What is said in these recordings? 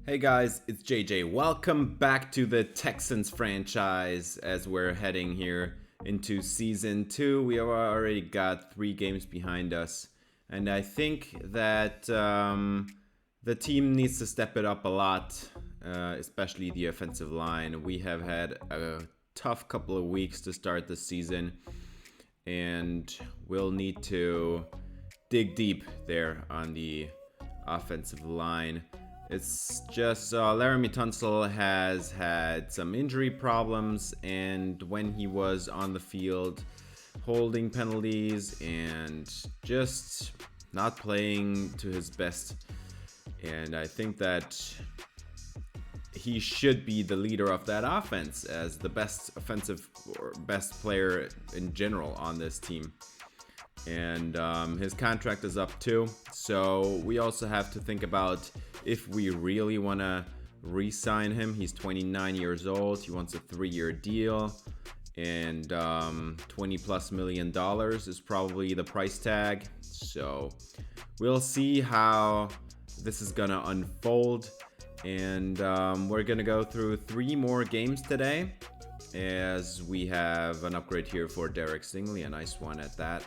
Hey guys, it's JJ. Welcome back to the Texans franchise as we're heading here into season 2. We have already got 3 games behind us, and I think that the team needs to step it up a lot, especially the offensive line. We have had a tough couple of weeks to start the season, and we'll need to dig deep there on the offensive line. It's just Laramie Tunsil has had some injury problems, and when he was on the field, holding penalties and just not playing to his best. And I think that he should be the leader of that offense as the best offensive or best player in general on this team. And his contract is up too, so we also have to think about if we really want to re-sign him. He's 29 years old. He wants a 3-year deal, and $20+ million is probably the price tag. So we'll see how this is gonna unfold, and we're gonna go through 3 more games today, as we have an upgrade here for Derek Stingley, a nice one at that.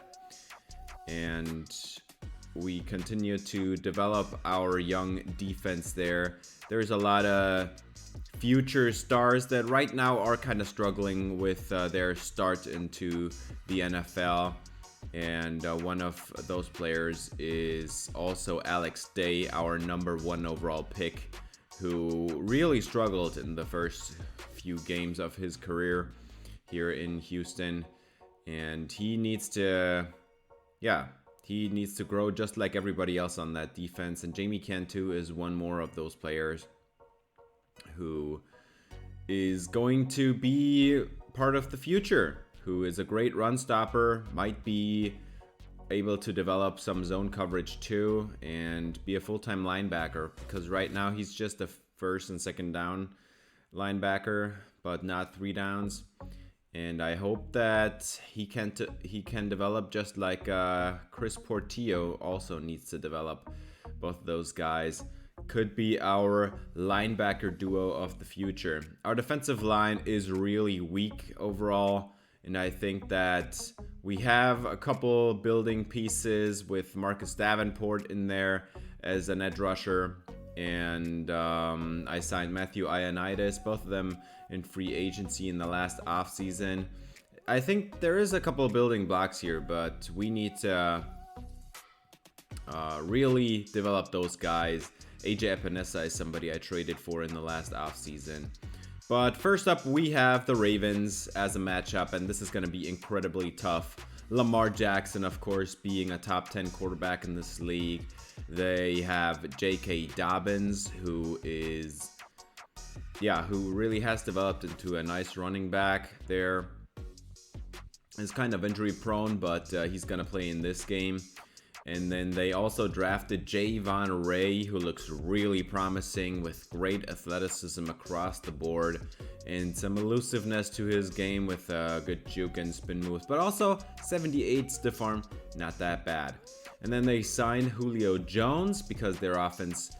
And we continue to develop our young defense there. There's a lot of future stars that right now are kind of struggling with their start into the NFL. And one of those players is also Alex Day, our number 1 overall pick, who really struggled in the first few games of his career here in Houston. And he needs to grow just like everybody else on that defense. And Jamie Cantu is one more of those players who is going to be part of the future, who is a great run stopper, might be able to develop some zone coverage too, and be a full-time linebacker, because right now he's just a first and second down linebacker, but not 3 downs. And I hope that he can develop just like Chris Portillo also needs to develop. Both of those guys could be our linebacker duo of the future. Our defensive line is really weak overall, and I think that we have a couple building pieces with Marcus Davenport in there as an edge rusher. And I signed Matthew Ioannidis, both of them in free agency in the last offseason. I think there is a couple of building blocks here, but we need to really develop those guys. AJ Epinesa is somebody I traded for in the last offseason. But first up, we have the Ravens as a matchup, and this is going to be incredibly tough. Lamar Jackson, of course, being a top 10 quarterback in this league. They have J.K. Dobbins, who really has developed into a nice running back there. He's kind of injury prone, but he's going to play in this game. And then they also drafted Javon Ray, who looks really promising with great athleticism across the board and some elusiveness to his game with good juke and spin moves, but also 78 stiff arm, not that bad. And then they signed Julio Jones because their offense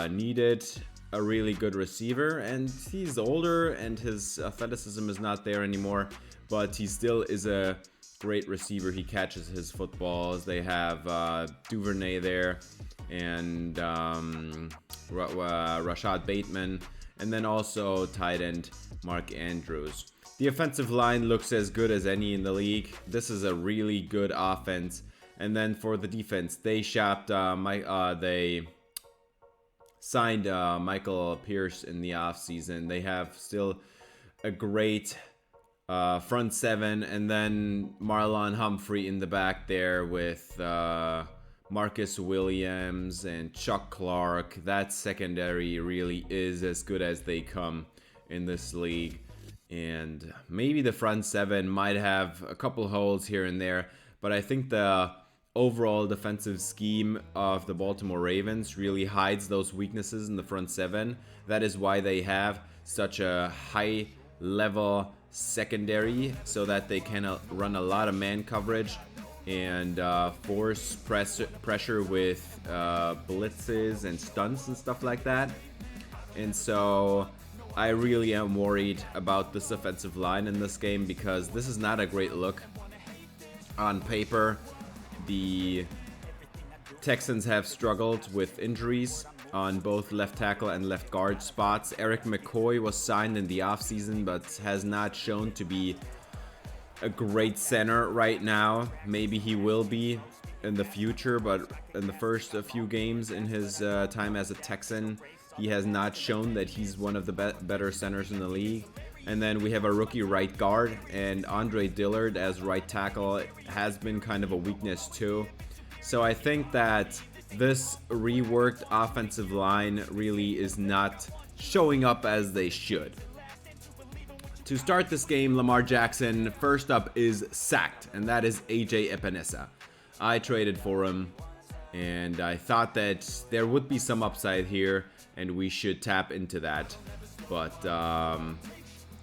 needed a really good receiver, and he's older and his athleticism is not there anymore, but he still is a great receiver. He catches his footballs. They have Duvernay there and Rashad Bateman, and then also tight end Mark Andrews. The offensive line looks as good as any in the league. This is a really good offense. And then for the defense, they they signed Michael Pierce in the offseason. They have still a great front 7, and then Marlon Humphrey in the back there with Marcus Williams and Chuck Clark. That secondary really is as good as they come in this league. And maybe the front 7 might have a couple holes here and there, but I think the overall defensive scheme of the Baltimore Ravens really hides those weaknesses in the front 7. That is why they have such a high level secondary, so that they can run a lot of man coverage and force pressure with blitzes and stunts and stuff like that. And so I really am worried about this offensive line in this game because this is not a great look. On paper, the Texans have struggled with injuries on both left tackle and left guard spots. Eric McCoy was signed in the offseason but has not shown to be a great center right now. Maybe he will be in the future, but in the first few games in his time as a Texan, he has not shown that he's one of the better centers in the league. And then we have a rookie right guard, and Andre Dillard as right tackle has been kind of a weakness too. So I think that this reworked offensive line really is not showing up as they should. To start this game, Lamar Jackson, first up, is sacked, and that is AJ Epinesa. I traded for him, and I thought that there would be some upside here, and we should tap into that. But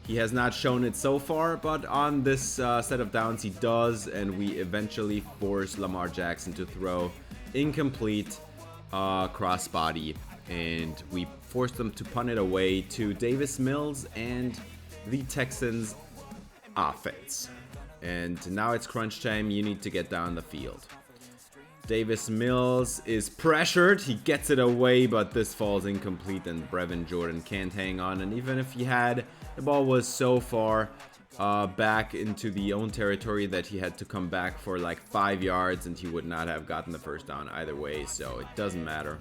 he has not shown it so far, but on this set of downs he does, and we eventually force Lamar Jackson to throw incomplete crossbody, and we force them to punt it away to Davis Mills and the Texans offense. And now it's crunch time. You need to get down the field. Davis Mills is pressured. He gets it away, but this falls incomplete, and Brevin Jordan can't hang on. And even if he had, the ball was so far back into the own territory that he had to come back for like 5 yards, and he would not have gotten the first down either way, so it doesn't matter.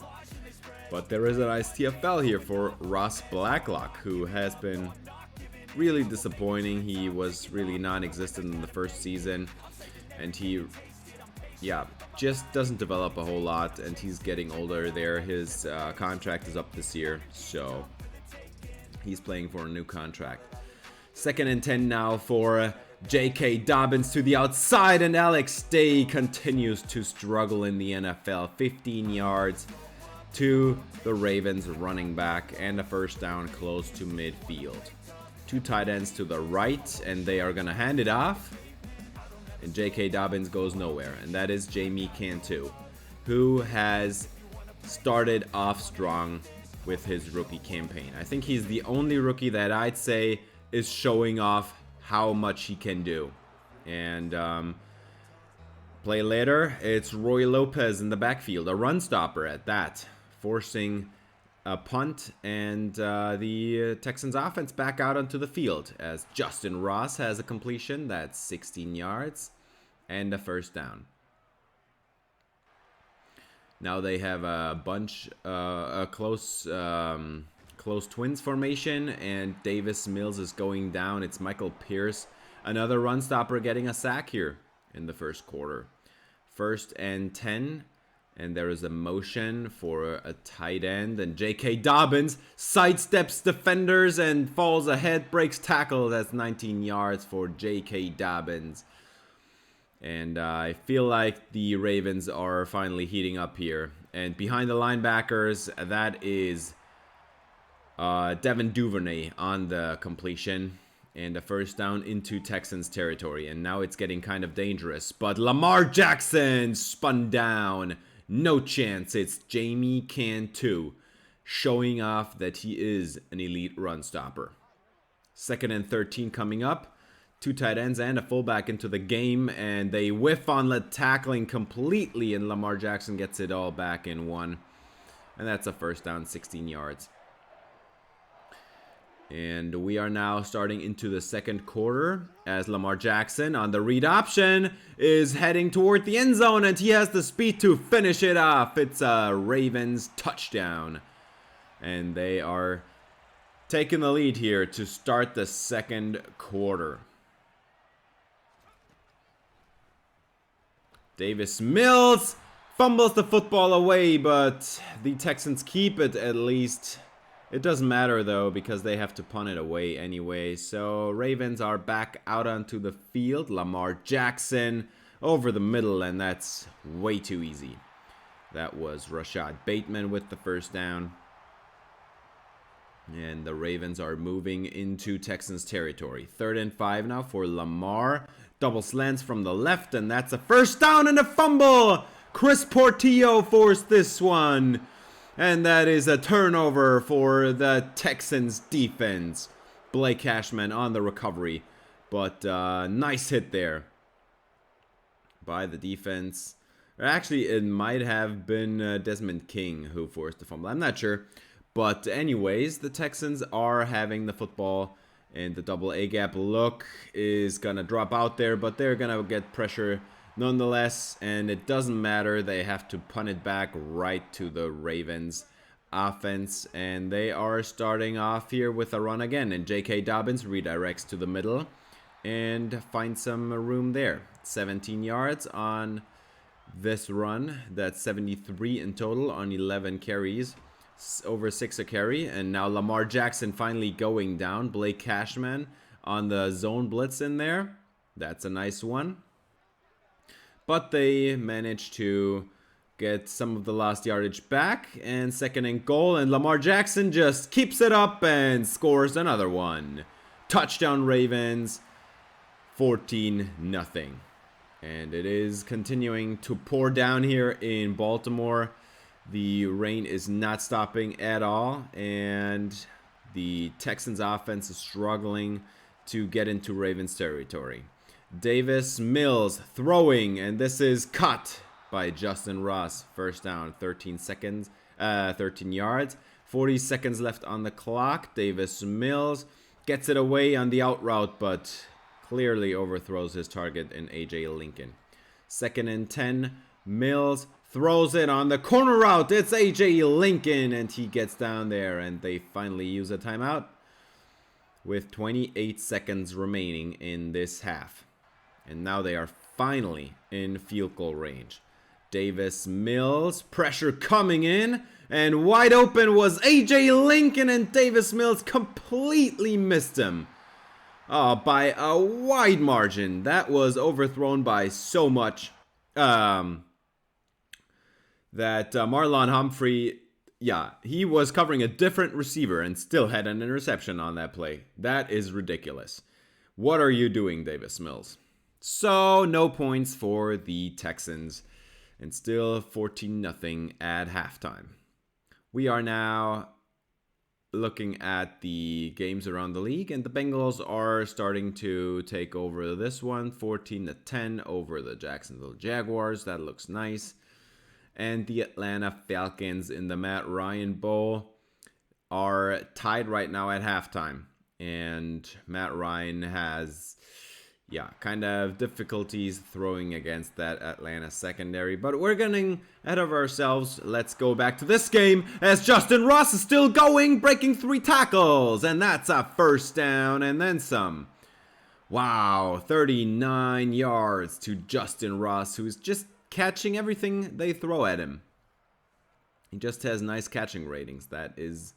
But there is a nice TFL here for Ross Blacklock, who has been really disappointing. He was really non-existent in the first season, and he just doesn't develop a whole lot, and he's getting older there. His contract is up this year, so he's playing for a new contract. 2nd and 10 now for J.K. Dobbins to the outside, and Alex Day continues to struggle in the NFL. 15 yards to the Ravens running back, and a first down close to midfield. 2 tight ends to the right, and they are going to hand it off. And J.K. Dobbins goes nowhere. And that is Jamie Cantu, who has started off strong with his rookie campaign. I think he's the only rookie that I'd say is showing off how much he can do. And play later, it's Roy Lopez in the backfield, a run stopper at that, forcing a punt, and the Texans offense back out onto the field as Justin Ross has a completion that's 16 yards and a first down. Now they have a bunch, a close twins formation, and Davis Mills is going down. It's Michael Pierce, another run stopper, getting a sack here in the first quarter. 1st and 10. And there is a motion for a tight end, and J.K. Dobbins sidesteps defenders and falls ahead, breaks tackle. That's 19 yards for J.K. Dobbins. And I feel like the Ravens are finally heating up here. And behind the linebackers, that is Devin Duvernay on the completion. And a first down into Texans territory. And now it's getting kind of dangerous. But Lamar Jackson spun down. No chance. It's Jamie Cantu showing off that he is an elite run stopper. 2nd and 13 coming up. 2 tight ends and a fullback into the game, and they whiff on the tackling completely, and Lamar Jackson gets it all back in one. And that's a first down, 16 yards. And we are now starting into the second quarter as Lamar Jackson on the read option is heading toward the end zone, and he has the speed to finish it off. It's a Ravens touchdown. And they are taking the lead here to start the second quarter. Davis Mills fumbles the football away, but the Texans keep it at least. It doesn't matter though, because they have to punt it away anyway. So Ravens are back out onto the field. Lamar Jackson over the middle, and that's way too easy. That was Rashad Bateman with the first down. And the Ravens are moving into Texans territory. 3rd and 5 now for Lamar. Double slants from the left, and that's a first down and a fumble. Chris Portillo forced this one. And that is a turnover for the Texans defense. Blake Cashman on the recovery. But nice hit there by the defense. Actually, it might have been Desmond King who forced the fumble. I'm not sure. But anyways, the Texans are having the football. And the double A gap look is going to drop out there. But they're going to get pressure nonetheless. And it doesn't matter. They have to punt it back right to the Ravens offense. And they are starting off here with a run again. And J.K. Dobbins redirects to the middle and finds some room there. 17 yards on this run. That's 73 in total on 11 carries. Over 6 a carry. And now Lamar Jackson finally going down. Blake Cashman on the zone blitz in there. That's a nice one. But they managed to get some of the lost yardage back. And 2nd and goal. And Lamar Jackson just keeps it up and scores another one. Touchdown Ravens. 14-0. And it is continuing to pour down here in Baltimore. The rain is not stopping at all. And the Texans offense is struggling to get into Ravens territory. Davis Mills throwing, and this is cut by Justin Ross. First down, 13 yards. 40 seconds left on the clock. Davis Mills gets it away on the out route, but clearly overthrows his target in A.J. Lincoln. 2nd and 10. Mills throws it on the corner route. It's A.J. Lincoln, and he gets down there, and they finally use a timeout with 28 seconds remaining in this half. And now they are finally in field goal range. Davis Mills, pressure coming in, and wide open was A.J. Lincoln, and Davis Mills completely missed him. By a wide margin. That was overthrown by so much that Marlon Humphrey, he was covering a different receiver and still had an interception on that play. That is ridiculous. What are you doing, Davis Mills? So, no points for the Texans. And still 14-0 at halftime. We are now looking at the games around the league, and the Bengals are starting to take over this one. 14-10 over the Jacksonville Jaguars. That looks nice. And the Atlanta Falcons in the Matt Ryan Bowl are tied right now at halftime. And Matt Ryan has, kind of difficulties throwing against that Atlanta secondary. But we're getting ahead of ourselves. Let's go back to this game as Justin Ross is still going, breaking 3 tackles. And that's a first down and then some. Wow, 39 yards to Justin Ross, who's just catching everything they throw at him. He just has nice catching ratings. That is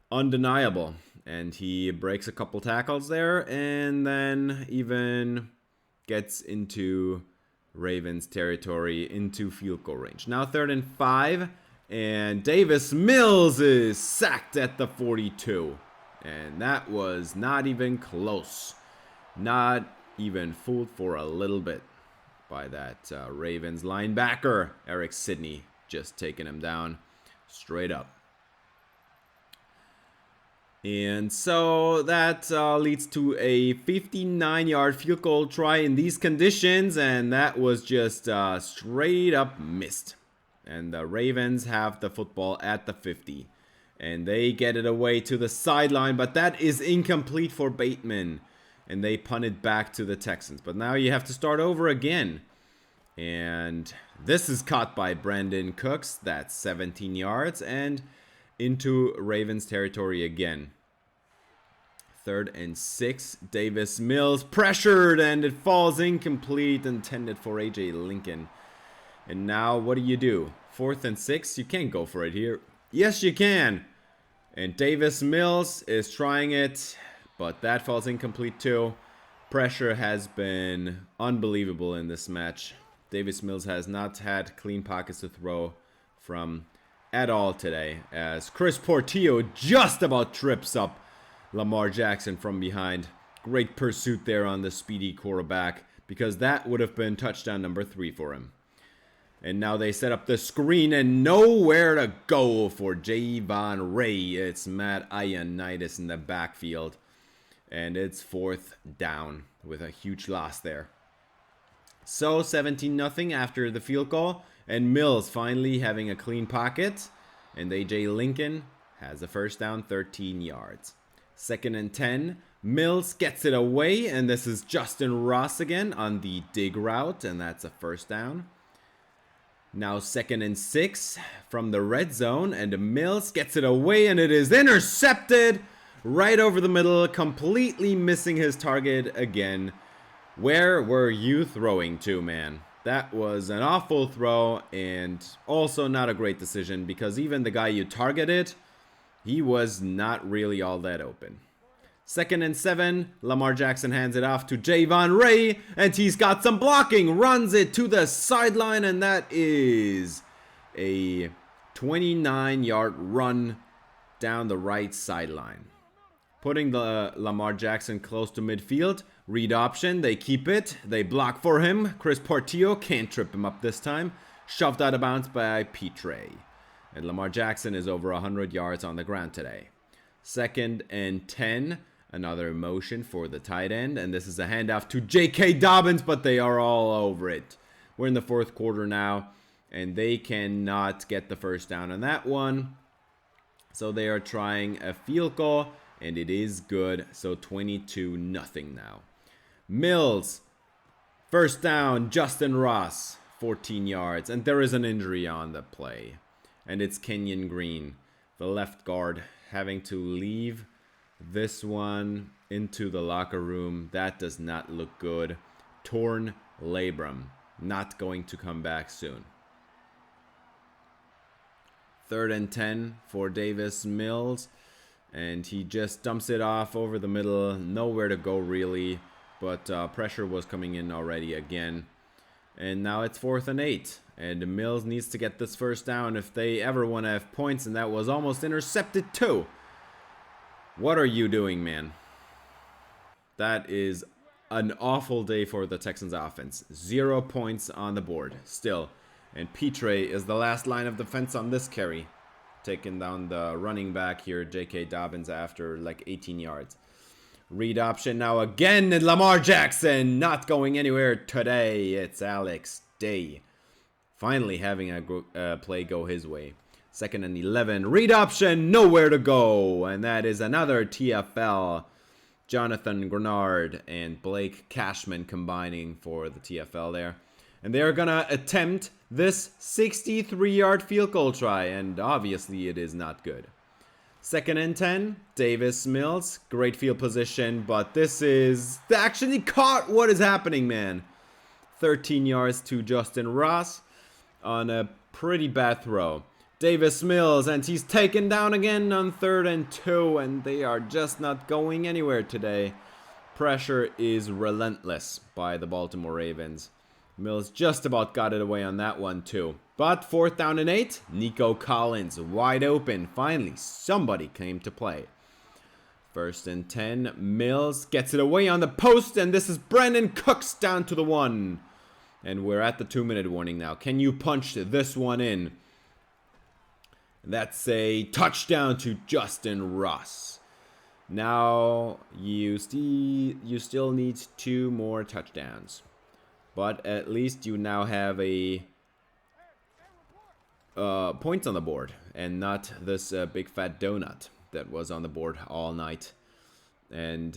undeniable. And he breaks a couple tackles there and then even gets into Ravens territory, into field goal range. Now 3rd and 5, and Davis Mills is sacked at the 42. And that was not even close. Not even fooled for a little bit by that Ravens linebacker. Eric Sidney just taking him down straight up. And so that leads to a 59-yard field goal try in these conditions. And that was just straight up missed. And the Ravens have the football at the 50. And they get it away to the sideline. But that is incomplete for Bateman. And they punt it back to the Texans. But now you have to start over again. And this is caught by Brandon Cooks. That's 17 yards. And into Ravens territory again. 3rd and 6. Davis Mills pressured, and it falls incomplete, intended for A.J. Lincoln. And now what do? 4th and 6? You can't go for it here. Yes, you can. And Davis Mills is trying it, but that falls incomplete too. Pressure has been unbelievable in this match. Davis Mills has not had clean pockets to throw from at all today, as Chris Portillo just about trips up Lamar Jackson from behind. Great pursuit there on the speedy quarterback, because that would have been touchdown number 3 for him. And now they set up the screen and nowhere to go for Javon Ray. It's Matt Ioannidis in the backfield. And it's 4th down with a huge loss there. So 17-0 after the field goal. And Mills finally having a clean pocket. And AJ Lincoln has a first down, 13 yards. 2nd and 10. Mills gets it away. And this is Justin Ross again on the dig route. And that's a first down. Now 2nd and 6 from the red zone. And Mills gets it away. And it is intercepted right over the middle. Completely missing his target again. Where were you throwing to, man? That was an awful throw and also not a great decision because even the guy you targeted, he was not really all that open. 2nd and 7, Lamar Jackson hands it off to Javon Ray and he's got some blocking, runs it to the sideline and that is a 29-yard run down the right sideline. Putting the Lamar Jackson close to midfield. Read option. They keep it. They block for him. Chris Portillo can't trip him up this time. Shoved out of bounds by Petre. And Lamar Jackson is over 100 yards on the ground today. 2nd and 10. Another motion for the tight end. And this is a handoff to J.K. Dobbins, but they are all over it. We're in the 4th quarter now. And they cannot get the first down on that one. So they are trying a field goal. And it is good. So 22-0 now. Mills. First down. Justin Ross. 14 yards. And there is an injury on the play. And it's Kenyon Green, the left guard, having to leave this one into the locker room. That does not look good. Torn labrum. Not going to come back soon. 3rd and 10 for Davis Mills. And he just dumps it off over the middle. Nowhere to go, really. But pressure was coming in already again. And now it's 4th and 8. And Mills needs to get this first down if they ever want to have points. And that was almost intercepted too. What are you doing, man? That is an awful day for the Texans offense. 0 points on the board still. And Petre is the last line of defense on this carry. Taking down the running back here, J.K. Dobbins, after like 18 yards. Read option now again, and Lamar Jackson not going anywhere today. It's Alex Day. Finally having a play go his way. 2nd and 11. Read option, nowhere to go. And that is another TFL. Jonathan Grenard and Blake Cashman combining for the TFL there. And they're going to attempt this 63-yard field goal try. And obviously it is not good. 2nd and 10. Davis Mills. Great field position. But this is actually caught. What is happening, man? 13 yards to Justin Ross on a pretty bad throw. Davis Mills. And he's taken down again on 3rd and 2. And they are just not going anywhere today. Pressure is relentless by the Baltimore Ravens. Mills just about got it away on that one too. But 4th down and 8. Nico Collins wide open. Finally, somebody came to play. 1st and 10. Mills gets it away on the post. And this is Brandon Cooks down to the 1. And we're at the 2-minute warning now. Can you punch this one in? That's a touchdown to Justin Ross. Now you still need 2 more touchdowns. But at least you now have a points on the board and not this big fat donut that was on the board all night. And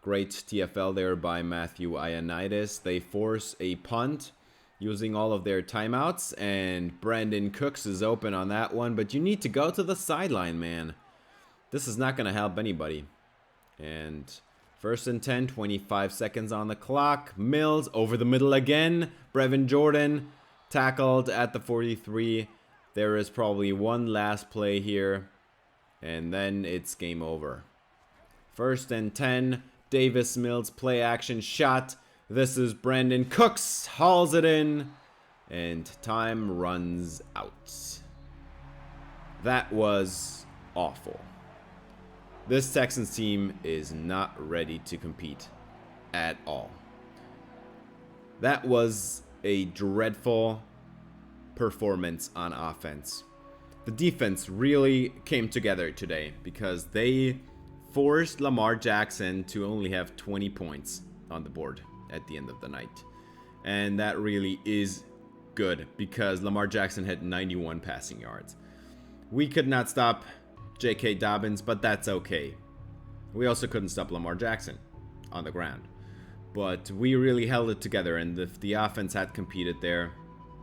great TFL there by Matthew Ioannidis. They force a punt using all of their timeouts. And Brandon Cooks is open on that one. But you need to go to the sideline, man. This is not going to help anybody. And 1st and 10, 25 seconds on the clock. Mills over the middle again. Brevin Jordan tackled at the 43. There is probably one last play here. And then it's game over. 1st and 10. Davis Mills play action shot. This is Brandon Cooks. Hauls it in. And time runs out. That was awful. This Texans team is not ready to compete at all. That was a dreadful performance on offense. The defense really came together today because they forced Lamar Jackson to only have 20 points on the board at the end of the night. And that really is good because Lamar Jackson had 91 passing yards. We could not stop J.K. Dobbins, but that's okay. We also couldn't stop Lamar Jackson on the ground. But we really held it together, and if the offense had competed there,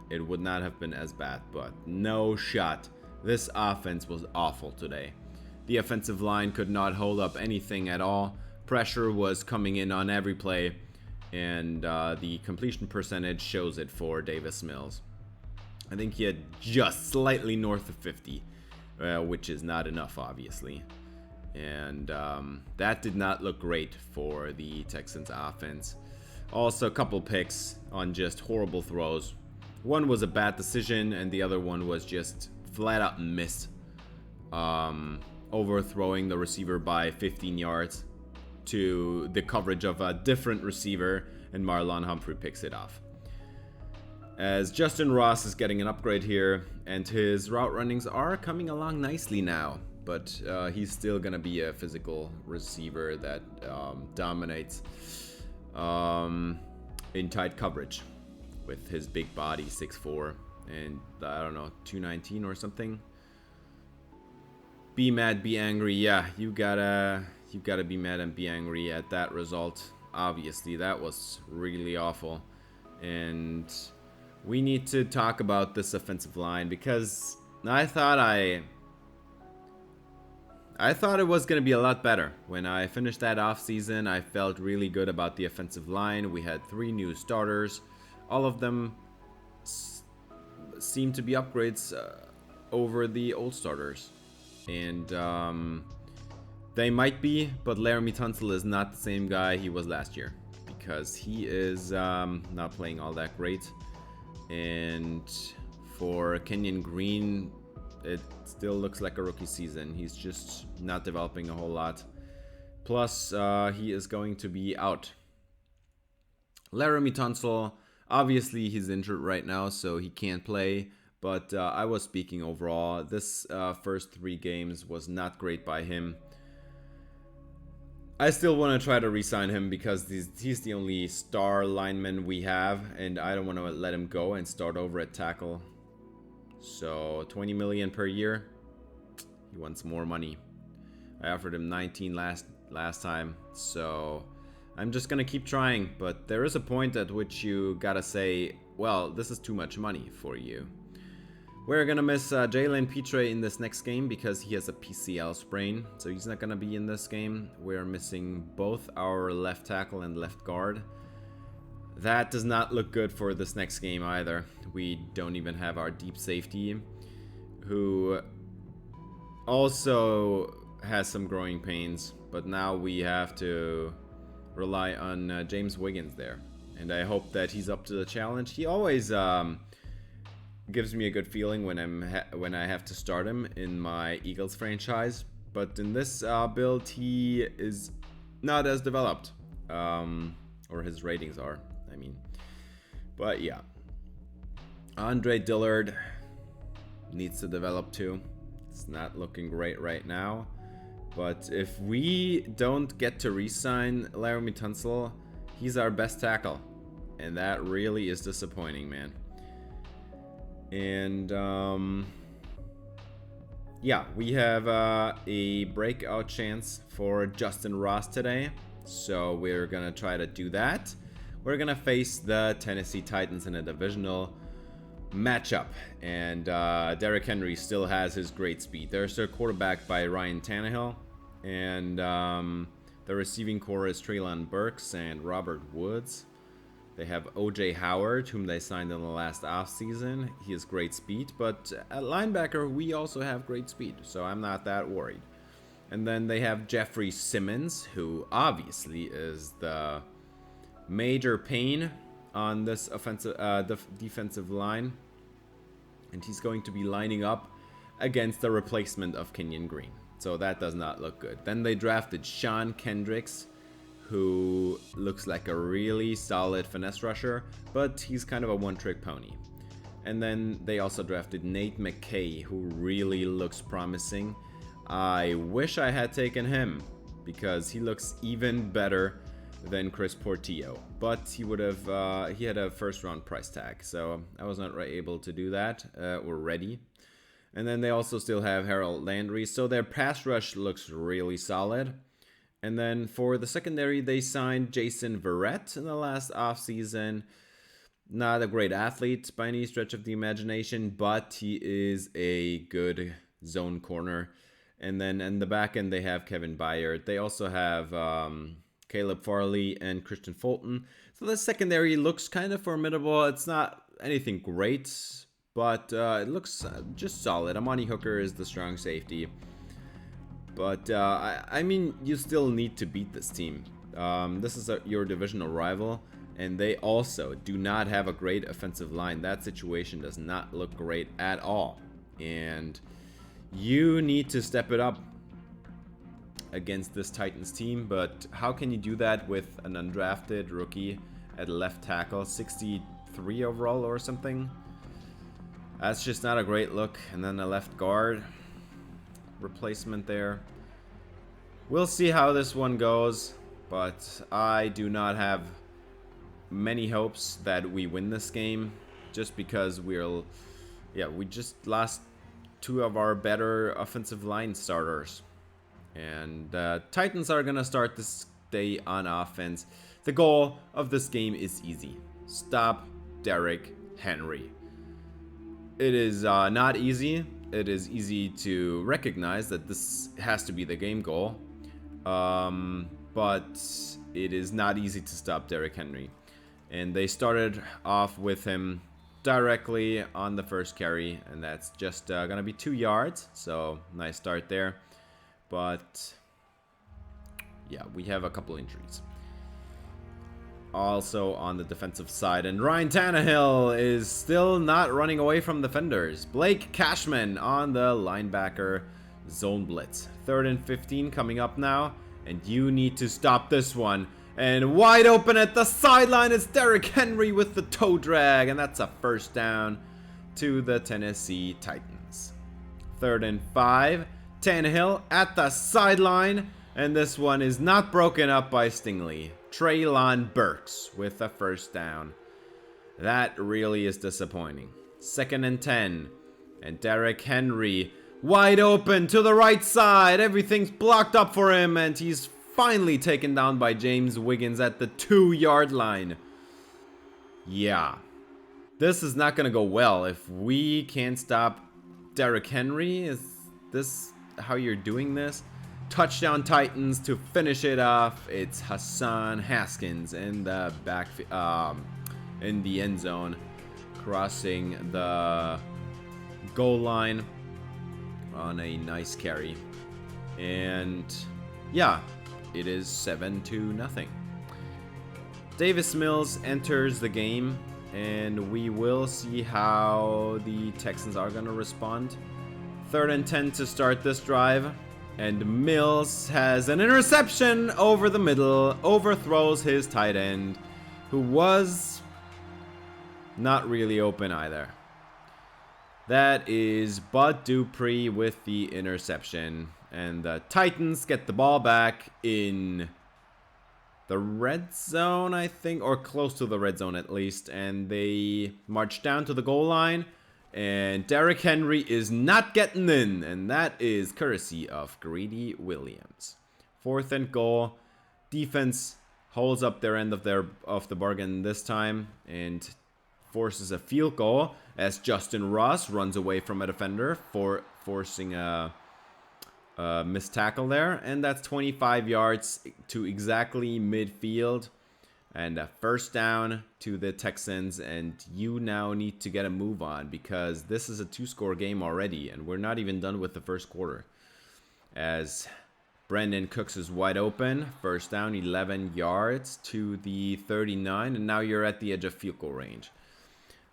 it would not have been as bad. But no shot. This offense was awful today. The offensive line could not hold up anything at all. Pressure was coming in on every play, and the completion percentage shows it for Davis Mills. I think he had just slightly north of 50, which is not enough, obviously. And that did not look great for the Texans offense. Also, a couple picks on just horrible throws. One was a bad decision, and the other one was just flat out miss. Overthrowing the receiver by 15 yards to the coverage of a different receiver, and Marlon Humphrey picks it off. As Justin Ross is getting an upgrade here, and his route runnings are coming along nicely now, but he's still gonna be a physical receiver that dominates in tight coverage with his big body, 6'4", and I don't know, 219 or something. Be mad, be angry. Yeah, you gotta be mad and be angry at that result. Obviously, that was really awful, and we need to talk about this offensive line because I thought it was going to be a lot better. When I finished that offseason, I felt really good about the offensive line. We had 3 new starters. All of them seemed to be upgrades over the old starters. And they might be, but Laramie Tunsil is not the same guy he was last year because he is not playing all that great. And for Kenyon Green, it still looks like a rookie season. He's just not developing a whole lot. Plus, he is going to be out. Laramie Tunsil, obviously he's injured right now, so he can't play. But I was speaking overall. This first 3 games was not great by him. I still want to try to re-sign him because he's the only star lineman we have, and I don't want to let him go and start over at tackle. So $20 million per year. He wants more money. I offered him 19 last time, so I'm just gonna keep trying. But there is a point at which you gotta say, well, this is too much money for you. We're gonna miss Jalen Petre in this next game because he has a PCL sprain, so he's not gonna be in this game. We're missing both our left tackle and left guard. That does not look good for this next game either. We don't even have our deep safety, who also has some growing pains, but now we have to rely on James Wiggins there, and I hope that he's up to the challenge. He always gives me a good feeling when I have to start him in my Eagles franchise, but in this build he is not as developed, or his ratings are, I mean. But yeah, Andre Dillard needs to develop too. It's not looking great right now, but if we don't get to re-sign Laramie Tunsil, he's our best tackle, and that really is disappointing, man. And yeah, we have a breakout chance for Justin Ross today, so we're gonna try to do that. We're gonna face the Tennessee Titans in a divisional matchup, and Derrick Henry still has his great speed. They're still quarterbacked by Ryan Tannehill, and the receiving core is Treylon Burks and Robert Woods. They have O.J. Howard, whom they signed in the last offseason. He has great speed, but at linebacker, we also have great speed, so I'm not that worried. And then they have Jeffrey Simmons, who obviously is the major pain on this defensive line. And he's going to be lining up against the replacement of Kenyon Green. So that does not look good. Then they drafted Sean Kendricks, who looks like a really solid finesse rusher, but he's kind of a one-trick pony. And then they also drafted Nate McKay, who really looks promising. I wish I had taken him because he looks even better than Chris Portillo, but he would have he had a first-round price tag, so I was not able to do that or ready. And then they also still have Harold Landry, so their pass rush looks really solid. And then for the secondary, they signed Jason Verrett in the last offseason. Not a great athlete by any stretch of the imagination, but he is a good zone corner. And then in the back end, they have Kevin Byard. They also have Caleb Farley and Christian Fulton. So the secondary looks kind of formidable. It's not anything great, but it looks just solid. Amani Hooker is the strong safety. But, I mean, you still need to beat this team. This is your divisional rival, and they also do not have a great offensive line. That situation does not look great at all. And you need to step it up against this Titans team, but how can you do that with an undrafted rookie at left tackle, 63 overall or something? That's just not a great look. And then a left guard replacement there. We'll see how this one goes, but I do not have many hopes that we win this game, just because we just lost two of our better offensive line starters. And Titans are gonna start this day on offense. The goal of this game is easy: stop Derrick Henry. It is not easy. It is easy to recognize that this has to be the game goal, but it is not easy to stop Derrick Henry. And they started off with him directly on the first carry, and that's just gonna be 2 yards. So nice start there. But yeah, we have a couple injuries also on the defensive side, and Ryan Tannehill is still not running away from defenders. Blake Cashman on the linebacker zone blitz. 3rd and 15 coming up now, and you need to stop this one. And wide open at the sideline is Derrick Henry with the toe drag, and that's a first down to the Tennessee Titans. 3rd and 5. Tannehill at the sideline, and this one is not broken up by Stingley. Treylon Burks with a first down. That really is disappointing. 2nd and 10, and Derrick Henry wide open to the right side. Everything's blocked up for him, and he's finally taken down by James Wiggins at the 2-yard line. Yeah, this is not gonna go well if we can't stop Derrick Henry. Is this how you're doing this? Touchdown Titans to finish it off. It's Hassan Haskins in the back in the end zone, crossing the goal line on a nice carry. And yeah, it is 7-0. Davis Mills enters the game, and we will see how the Texans are going to respond. 3rd and 10 to start this drive, and Mills has an interception over the middle, overthrows his tight end, who was not really open either. That is Bud Dupree with the interception, and the Titans get the ball back in the red zone, I think, or close to the red zone at least, and they march down to the goal line. And Derrick Henry is not getting in, and that is courtesy of Greedy Williams. 4th and goal. Defense holds up their end of the bargain this time and forces a field goal as Justin Ross runs away from a defender for forcing a missed tackle there, and that's 25 yards to exactly midfield. And a first down to the Texans, and you now need to get a move on because this is a 2-score game already, and we're not even done with the first quarter. As Brandon Cooks is wide open, first down, 11 yards to the 39, and now you're at the edge of field goal range.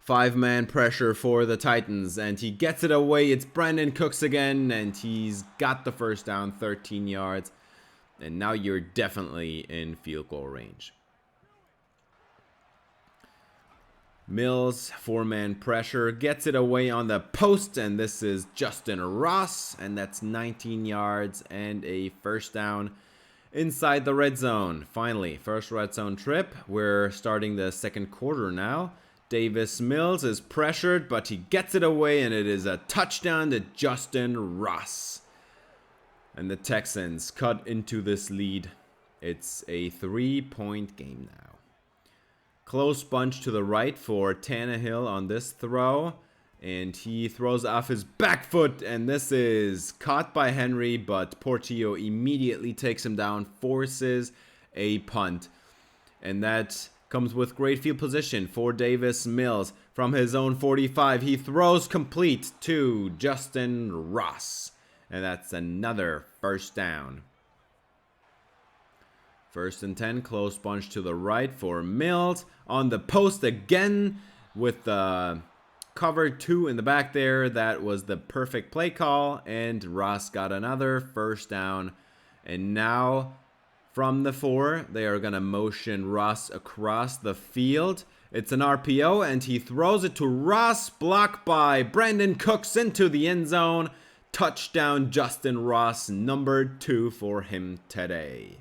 5-man pressure for the Titans, and he gets it away. It's Brandon Cooks again, and he's got the first down, 13 yards, and now you're definitely in field goal range. Mills, 4-man pressure, gets it away on the post, and this is Justin Ross, and that's 19 yards and a first down inside the red zone. Finally, first red zone trip. We're starting the second quarter now. Davis Mills is pressured, but he gets it away, and it is a touchdown to Justin Ross. And the Texans cut into this lead. It's a 3-point game now. Close bunch to the right for Tannehill on this throw. And he throws off his back foot. And this is caught by Henry. But Portillo immediately takes him down. Forces a punt. And that comes with great field position for Davis Mills. From his own 45. He throws complete to Justin Ross. And that's another first down. 1st and 10, close bunch to the right for Mills. On the post again with the cover 2 in the back there. That was the perfect play call. And Ross got another first down. And now from the 4, they are going to motion Ross across the field. It's an RPO and he throws it to Ross. Blocked by Brandon Cooks into the end zone. Touchdown Justin Ross, number 2 for him today.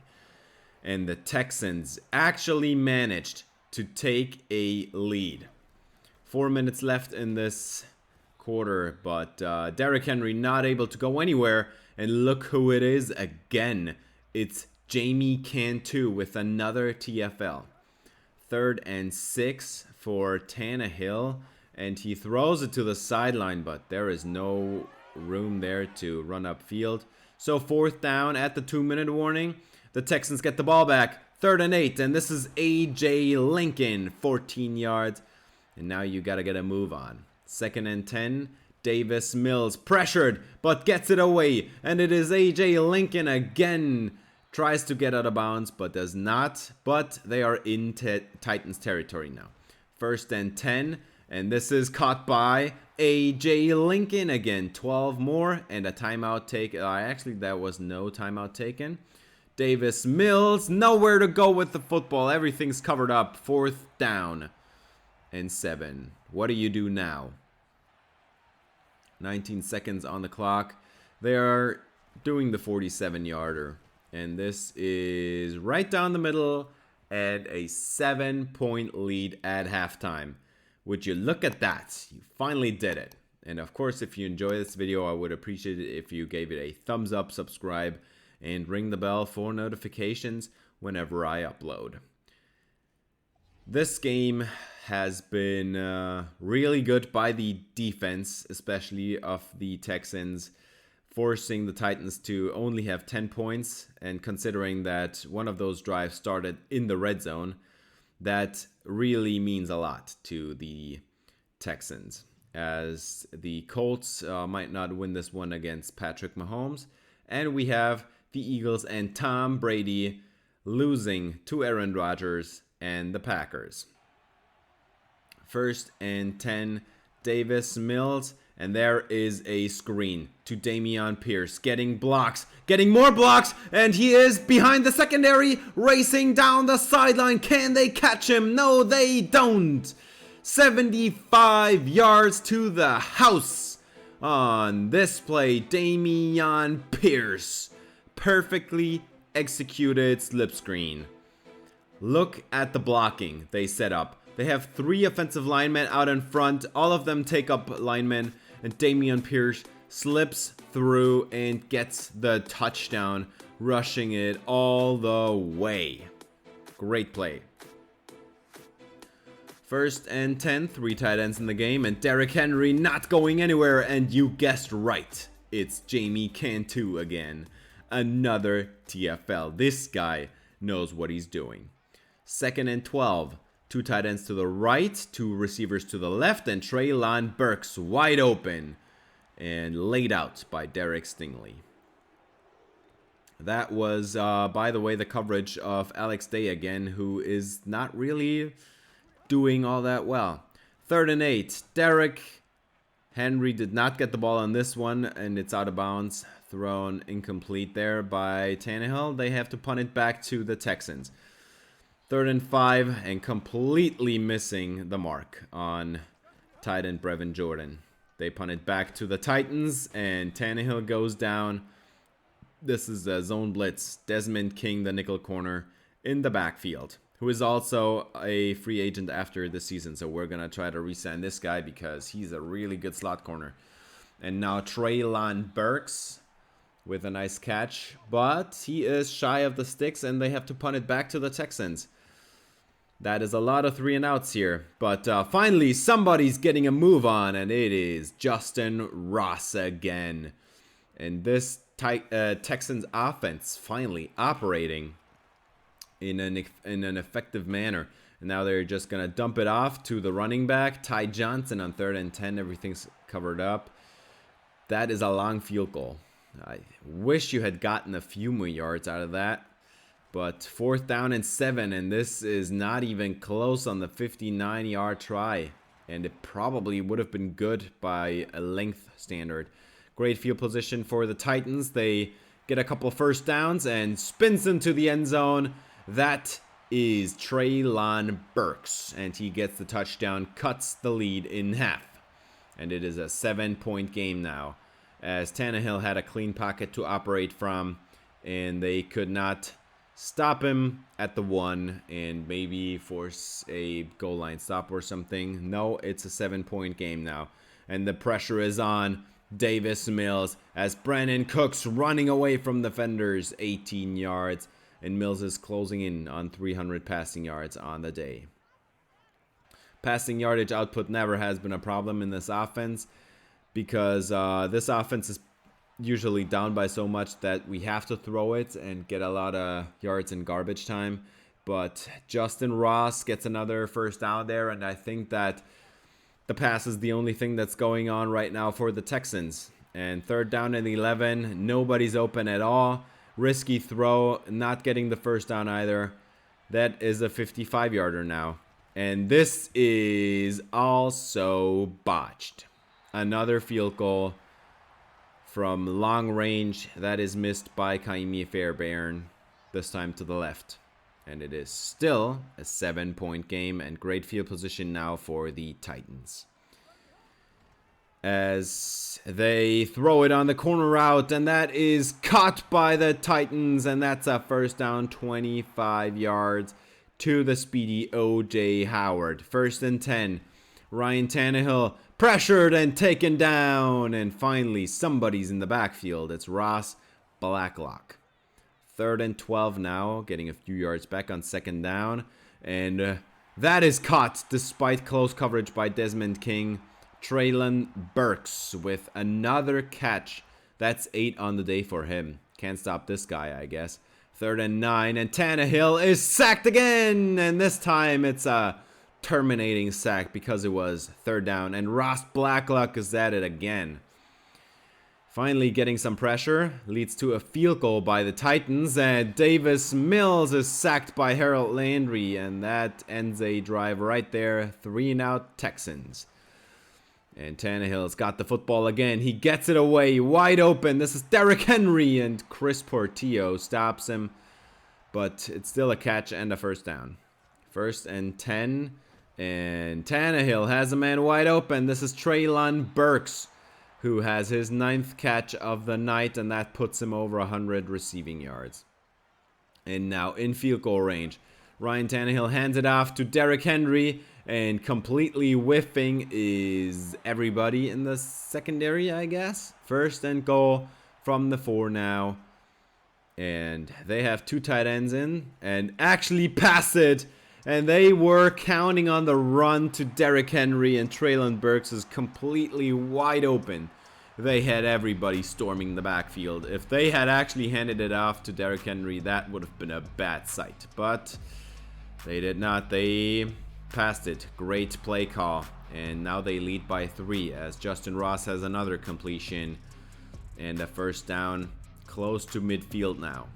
And the Texans actually managed to take a lead. 4 minutes left in this quarter, but Derrick Henry not able to go anywhere. And look who it is again. It's Jamie Cantu with another TFL. 3rd and 6 for Tannehill. And he throws it to the sideline, but there is no room there to run upfield. So 4th down at the 2-minute warning. The Texans get the ball back. 3rd and 8. And this is A.J. Lincoln. 14 yards. And now you got to get a move on. 2nd and 10. Davis Mills pressured, but gets it away. And it is A.J. Lincoln again. Tries to get out of bounds, but does not. But they are in Titans territory now. 1st and 10. And this is caught by A.J. Lincoln again. 12 more and a timeout taken. Actually, that was no timeout taken. Davis Mills, nowhere to go with the football. Everything's covered up. 4th down and 7. What do you do now? 19 seconds on the clock. They are doing the 47-yarder. And this is right down the middle and a 7-point lead at halftime. Would you look at that? You finally did it. And of course, if you enjoy this video, I would appreciate it if you gave it a thumbs up, subscribe, and ring the bell for notifications whenever I upload. This game has been really good by the defense, especially of the Texans, forcing the Titans to only have 10 points. And considering that one of those drives started in the red zone, that really means a lot to the Texans, as the Colts might not win this one against Patrick Mahomes. And we have the Eagles and Tom Brady losing to Aaron Rodgers and the Packers. 1st and 10, Davis Mills, and there is a screen to Dameon Pierce, getting blocks, getting more blocks, and he is behind the secondary, racing down the sideline. Can they catch him? No, they don't. 75 yards to the house on this play. Dameon Pierce, perfectly executed slip screen. Look at the blocking they set up. They have 3 offensive linemen out in front. All of them take up linemen. And Dameon Pierce slips through and gets the touchdown, rushing it all the way. Great play. 1st and 10, 3 tight ends in the game. And Derrick Henry not going anywhere. And you guessed right. It's Jamie Cantu again. Another TFL. This guy knows what he's doing. 2nd and 12. 2 tight ends to the right, 2 receivers to the left, and Treylon Burks wide open and laid out by Derek Stingley. That was, by the way, the coverage of Alex Day again, who is not really doing all that well. 3rd and 8. Derrick Henry did not get the ball on this one, and it's out of bounds. Thrown incomplete there by Tannehill. They have to punt it back to the Texans. 3rd and 5 and completely missing the mark on tight end Brevin Jordan. They punt it back to the Titans, and Tannehill goes down. This is a zone blitz. Desmond King, the nickel corner, in the backfield, who is also a free agent after the season. So we're going to try to re-sign this guy because he's a really good slot corner. And now Treylon Burks with a nice catch, but he is shy of the sticks, and they have to punt it back to the Texans. That is a lot of 3 and outs here. But finally, somebody's getting a move on, and it is Justin Ross again. And this Texans offense finally operating in an effective manner. And now they're just going to dump it off to the running back, Ty Johnson, on 3rd and 10. Everything's covered up. That is a long field goal. I wish you had gotten a few more yards out of that. But 4th down and 7, and this is not even close on the 59-yard try. And it probably would have been good by a length standard. Great field position for the Titans. They get a couple first downs and spins into the end zone. That is Treylon Burks, and he gets the touchdown, cuts the lead in half. And it is a 7-point game now, as Tannehill had a clean pocket to operate from, and they could not stop him at the 1 and maybe force a goal line stop or something. No, it's a 7-point game now. And the pressure is on Davis Mills as Brandon Cooks running away from defenders, 18 yards. And Mills is closing in on 300 passing yards on the day. Passing yardage output never has been a problem in this offense because this offense is usually down by so much that we have to throw it and get a lot of yards in garbage time. But Justin Ross gets another first down there, and I think that the pass is the only thing that's going on right now for the Texans. And 3rd down and 11, nobody's open at all. Risky throw, not getting the first down either. That is a 55-yarder now. And this is also botched. Another field goal from long range that is missed by Kaimi Fairbairn, this time to the left. And it is still a 7-point game and great field position now for the Titans. As they throw it on the corner route, and that is caught by the Titans, and that's a first down, 25 yards to the speedy O.J. Howard. 1st and 10. Ryan Tannehill pressured and taken down, and finally somebody's in the backfield. It's Ross Blacklock. 3rd and 12 now, getting a few yards back on 2nd down, and that is caught despite close coverage by Desmond King. Treylon Burks with another catch. That's 8 on the day for him. Can't stop this guy, I guess. 3rd and 9, and Tannehill is sacked again, and this time it's a terminating sack because it was 3rd down, and Ross Blacklock is at it again. Finally getting some pressure leads to a field goal by the Titans, and Davis Mills is sacked by Harold Landry, and that ends a drive right there. 3 and out Texans. And Tannehill's got the football again. He gets it away wide open. This is Derrick Henry, and Chris Portillo stops him, but it's still a catch and a first down. 1st and 10, and Tannehill has a man wide open. This is Treylon Burks, who has his 9th catch of the night, and that puts him over 100 receiving yards. And now in field goal range, Ryan Tannehill hands it off to Derrick Henry, and completely whiffing is everybody in the secondary, I guess. 1st and goal from the 4 now. And they have 2 tight ends in and actually pass it. And they were counting on the run to Derrick Henry, and Treylon Burks is completely wide open. They had everybody storming the backfield. If they had actually handed it off to Derrick Henry, that would have been a bad sight. But they did not. They passed it. Great play call. And now they lead by 3 as Justin Ross has another completion. And a first down close to midfield now.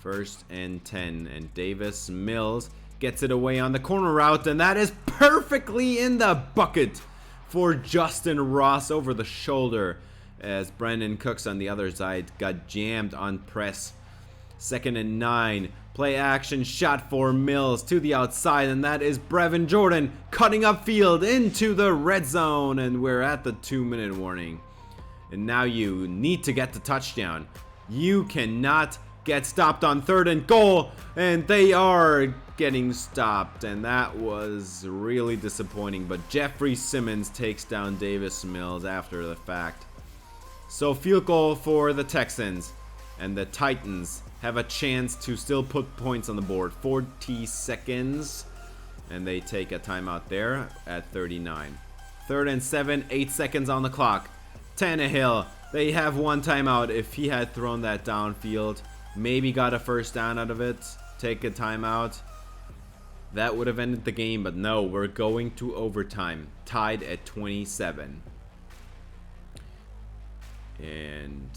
1st and 10. And Davis Mills gets it away on the corner route, and that is perfectly in the bucket for Justin Ross over the shoulder as Brandon Cooks on the other side got jammed on press. 2nd and 9. Play action shot for Mills to the outside, and that is Brevin Jordan cutting upfield into the red zone, and we're at the 2-minute warning. And now you need to get the touchdown. You cannot get stopped on 3rd and goal, and they are getting stopped, and that was really disappointing. But Jeffrey Simmons takes down Davis Mills after the fact. So field goal for the Texans, and the Titans have a chance to still put points on the board. 40 seconds, and they take a timeout there at 39. 3rd and 7, 8 seconds on the clock. Tannehill, they have one timeout. If he had thrown that downfield, maybe got a first down out of it, take a timeout, that would have ended the game. But no, we're going to overtime, tied at 27. And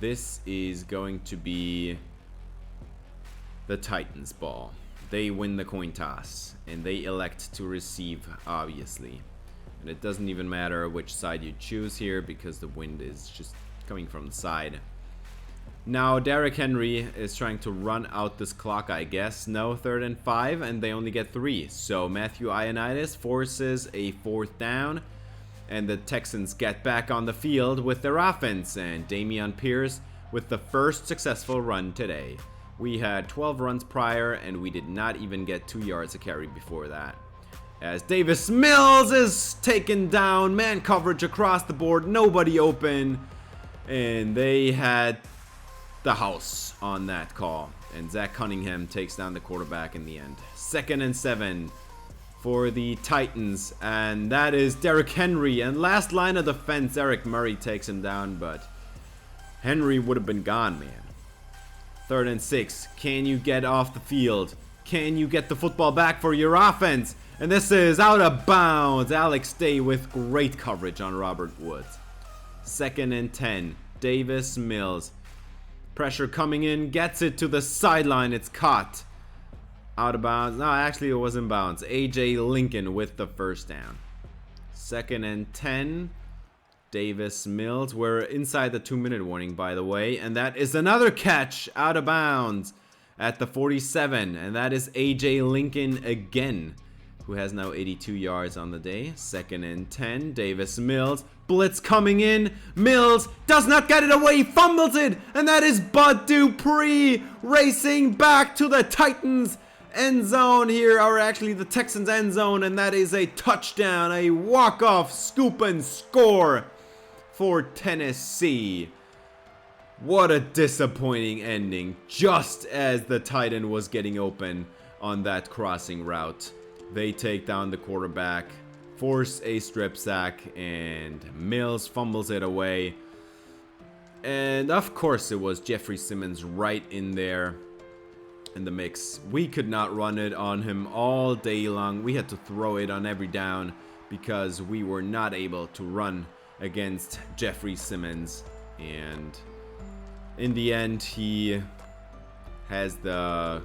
this is going to be the Titans' ball. They win the coin toss, and they elect to receive, obviously. And it doesn't even matter which side you choose here, because the wind is just coming from the side. Now Derrick Henry is trying to run out this clock, I guess. No, 3rd and 5, and they only get 3. So Matthew Ioannidis forces a 4th down, and the Texans get back on the field with their offense, and Dameon Pierce with the first successful run today. We had 12 runs prior, and we did not even get 2 yards a carry before that. As Davis Mills is taken down, man coverage across the board, nobody open, and they had the house on that call, and Zach Cunningham takes down the quarterback in the end. 2nd and 7 for the Titans, and that is Derrick Henry, and last line of defense, Eric Murray takes him down, but Henry would have been gone, man. 3rd and 6, can you get off the field? Can you get the football back for your offense? And this is out of bounds. Alex Day with great coverage on Robert Woods. 2nd and 10, Davis Mills. Pressure coming in, gets it to the sideline, it's caught. Out of bounds. No, actually it was in bounds. AJ Lincoln with the first down. 2nd and 10. Davis Mills. We're inside the 2-minute warning, by the way. And that is another catch out of bounds at the 47. And that is AJ Lincoln again, who has now 82 yards on the day. 2nd and 10. Davis Mills. Blitz coming in. Mills does not get it away. Fumbles it. And that is Bud Dupree racing back to the Titans end zone here, or actually the Texans end zone, and that is a touchdown, a walk-off scoop and score for Tennessee. What a disappointing ending, just as the tight end was getting open on that crossing route. They take down the quarterback, force a strip sack, and Mills fumbles it away. And of course it was Jeffrey Simmons right in there in the mix. We could not run it on him all day long. We had to throw it on every down because we were not able to run against Jeffrey Simmons. And in the end, he has the...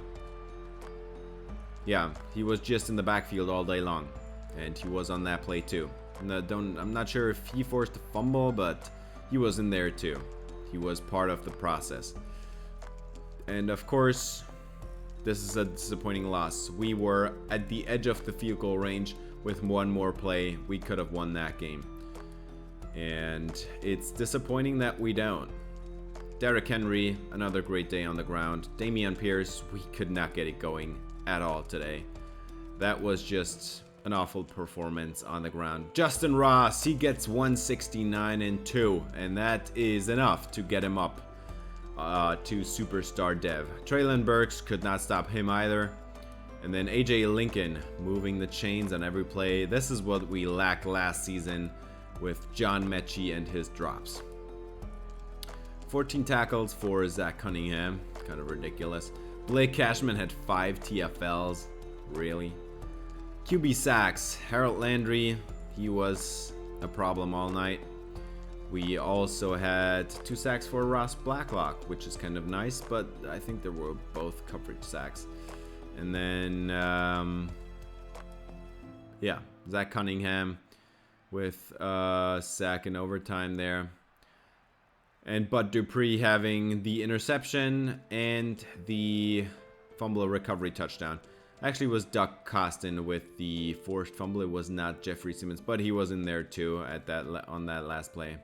yeah, he was just in the backfield all day long. And he was on that play too. I'm not sure if he forced a fumble, but he was in there too. He was part of the process. And of course, this is a disappointing loss. We were at the edge of the field goal range with one more play. We could have won that game. And it's disappointing that we don't. Derrick Henry, another great day on the ground. Dameon Pierce, we could not get it going at all today. That was just an awful performance on the ground. Justin Ross, he gets 169 and 2, and that is enough to get him up to superstar dev. Traylon Burks could not stop him either. And then AJ Lincoln moving the chains on every play. This is what we lacked last season with John Mechie and his drops. 14 tackles for Zach Cunningham. Kind of ridiculous. Blake Cashman had 5 TFLs. Really? QB sacks. Harold Landry, he was a problem all night. We also had 2 sacks for Ross Blacklock, which is kind of nice, but I think there were both coverage sacks. And then, yeah, Zach Cunningham with a sack in overtime there. And Bud Dupree having the interception and the fumble recovery touchdown. Actually, was Duck Costin with the forced fumble. It was not Jeffrey Simmons, but he was in there too at that on that last play.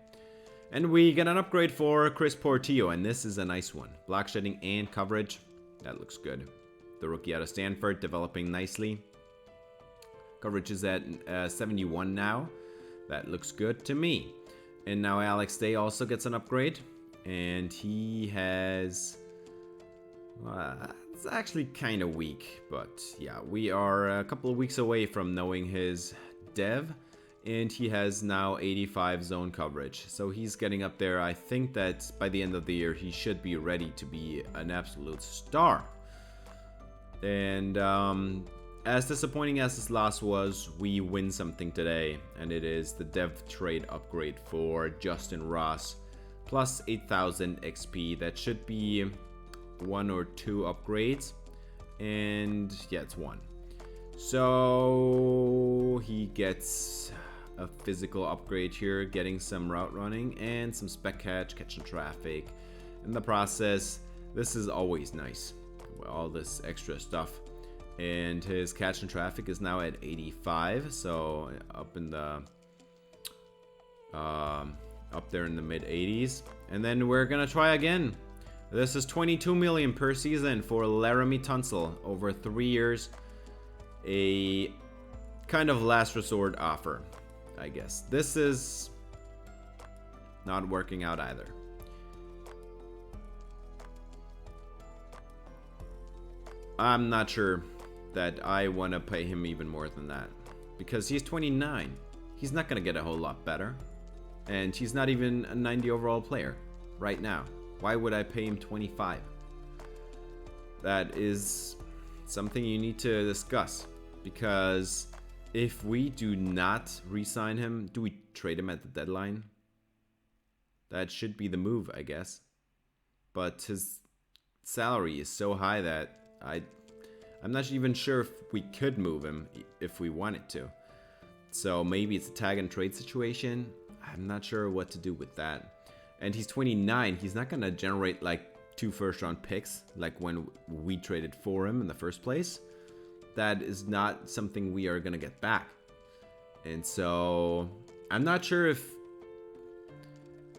And we get an upgrade for Chris Portillo, and this is a nice one. Block shedding and coverage. That looks good. The rookie out of Stanford developing nicely. Coverage is at 71 now. That looks good to me. And now Alex Day also gets an upgrade. And he has... it's actually kind of weak. But yeah, we are a couple of weeks away from knowing his dev. And he has now 85 zone coverage. So he's getting up there. I think that by the end of the year, he should be ready to be an absolute star. And as disappointing as this loss was, we win something today. And it is the dev trade upgrade for Justin Ross. Plus 8,000 XP. That should be 1 or 2 upgrades. And yeah, it's 1. So he gets a physical upgrade here, getting some route running and some spec catching traffic. In the process, this is always nice, all this extra stuff. And his catch and traffic is now at 85, so up in the up there in the mid 80s. And then we're gonna try again. This is 22 million per season for Laramie Tunsil over 3 years. A kind of last resort offer, I guess. This is not working out either. I'm not sure that I want to pay him even more than that, because he's 29. He's not going to get a whole lot better, and he's not even a 90 overall player right now. Why would I pay him 25? That is something you need to discuss, because if we do not re-sign him, do we trade him at the deadline? That should be the move, I guess. But his salary is so high that I'm not even sure if we could move him if we wanted to. So maybe it's a tag and trade situation. I'm not sure what to do with that. And he's 29. He's not going to generate like 2 first-round picks like when we traded for him in the first place. That is not something we are going to get back. And so I'm not sure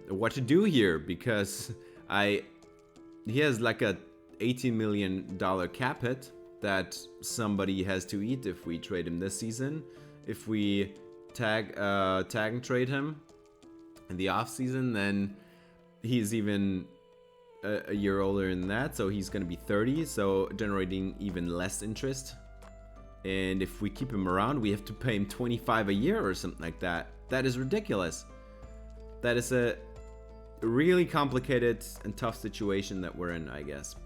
what to do here, because he has like a $18 million cap hit that somebody has to eat if we trade him this season. If we tag and trade him in the offseason, then he's even a year older than that, so he's going to be 30, so generating even less interest. And if we keep him around, we have to pay him 25 a year or something like that. That is ridiculous. That is a really complicated and tough situation that we're in, I guess.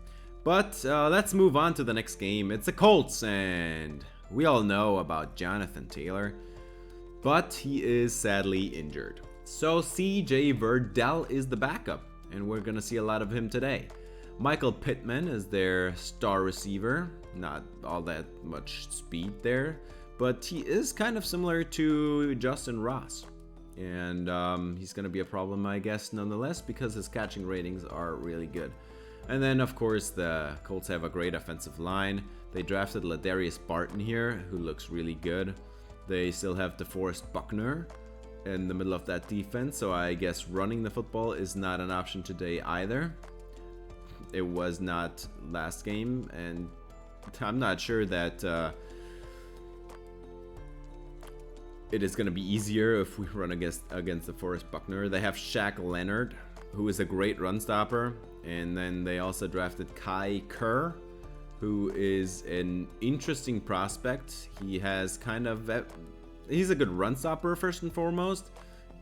But let's move on to the next game. It's the Colts, and we all know about Jonathan Taylor, but he is sadly injured. So CJ Verdell is the backup, and we're going to see a lot of him today. Michael Pittman is their star receiver. Not all that much speed there, but he is kind of similar to Justin Ross. And he's going to be a problem, I guess, nonetheless, because his catching ratings are really good. And then, of course, the Colts have a great offensive line. They drafted Ladarius Barton here, who looks really good. They still have DeForest Buckner in the middle of that defense, so I guess running the football is not an option today either. It was not last game, and I'm not sure that it is going to be easier if we run against DeForest Buckner. They have Shaq Leonard, who is a great run stopper, and then they also drafted Kai Kerr, who is an interesting prospect. He has he's a good run stopper first and foremost.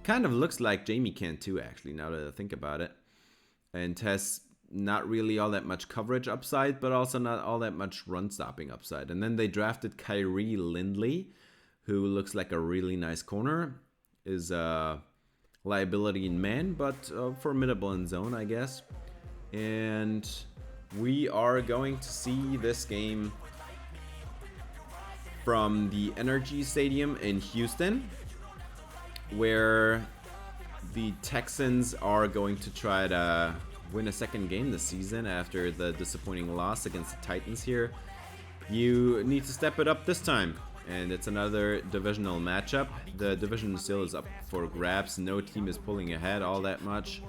Kind of looks like Jamie Kent too, actually, now that I think about it. And has not really all that much coverage upside, but also not all that much run stopping upside. And then they drafted Kyrie Lindley, who looks like a really nice corner. Is a liability in man, but formidable in zone, I guess. And we are going to see this game from the Energy Stadium in Houston, where the Texans are going to try to win a second game this season after the disappointing loss against the Titans here. You need to step it up this time, and it's another divisional matchup. The division still is up for grabs. No team is pulling ahead all that much,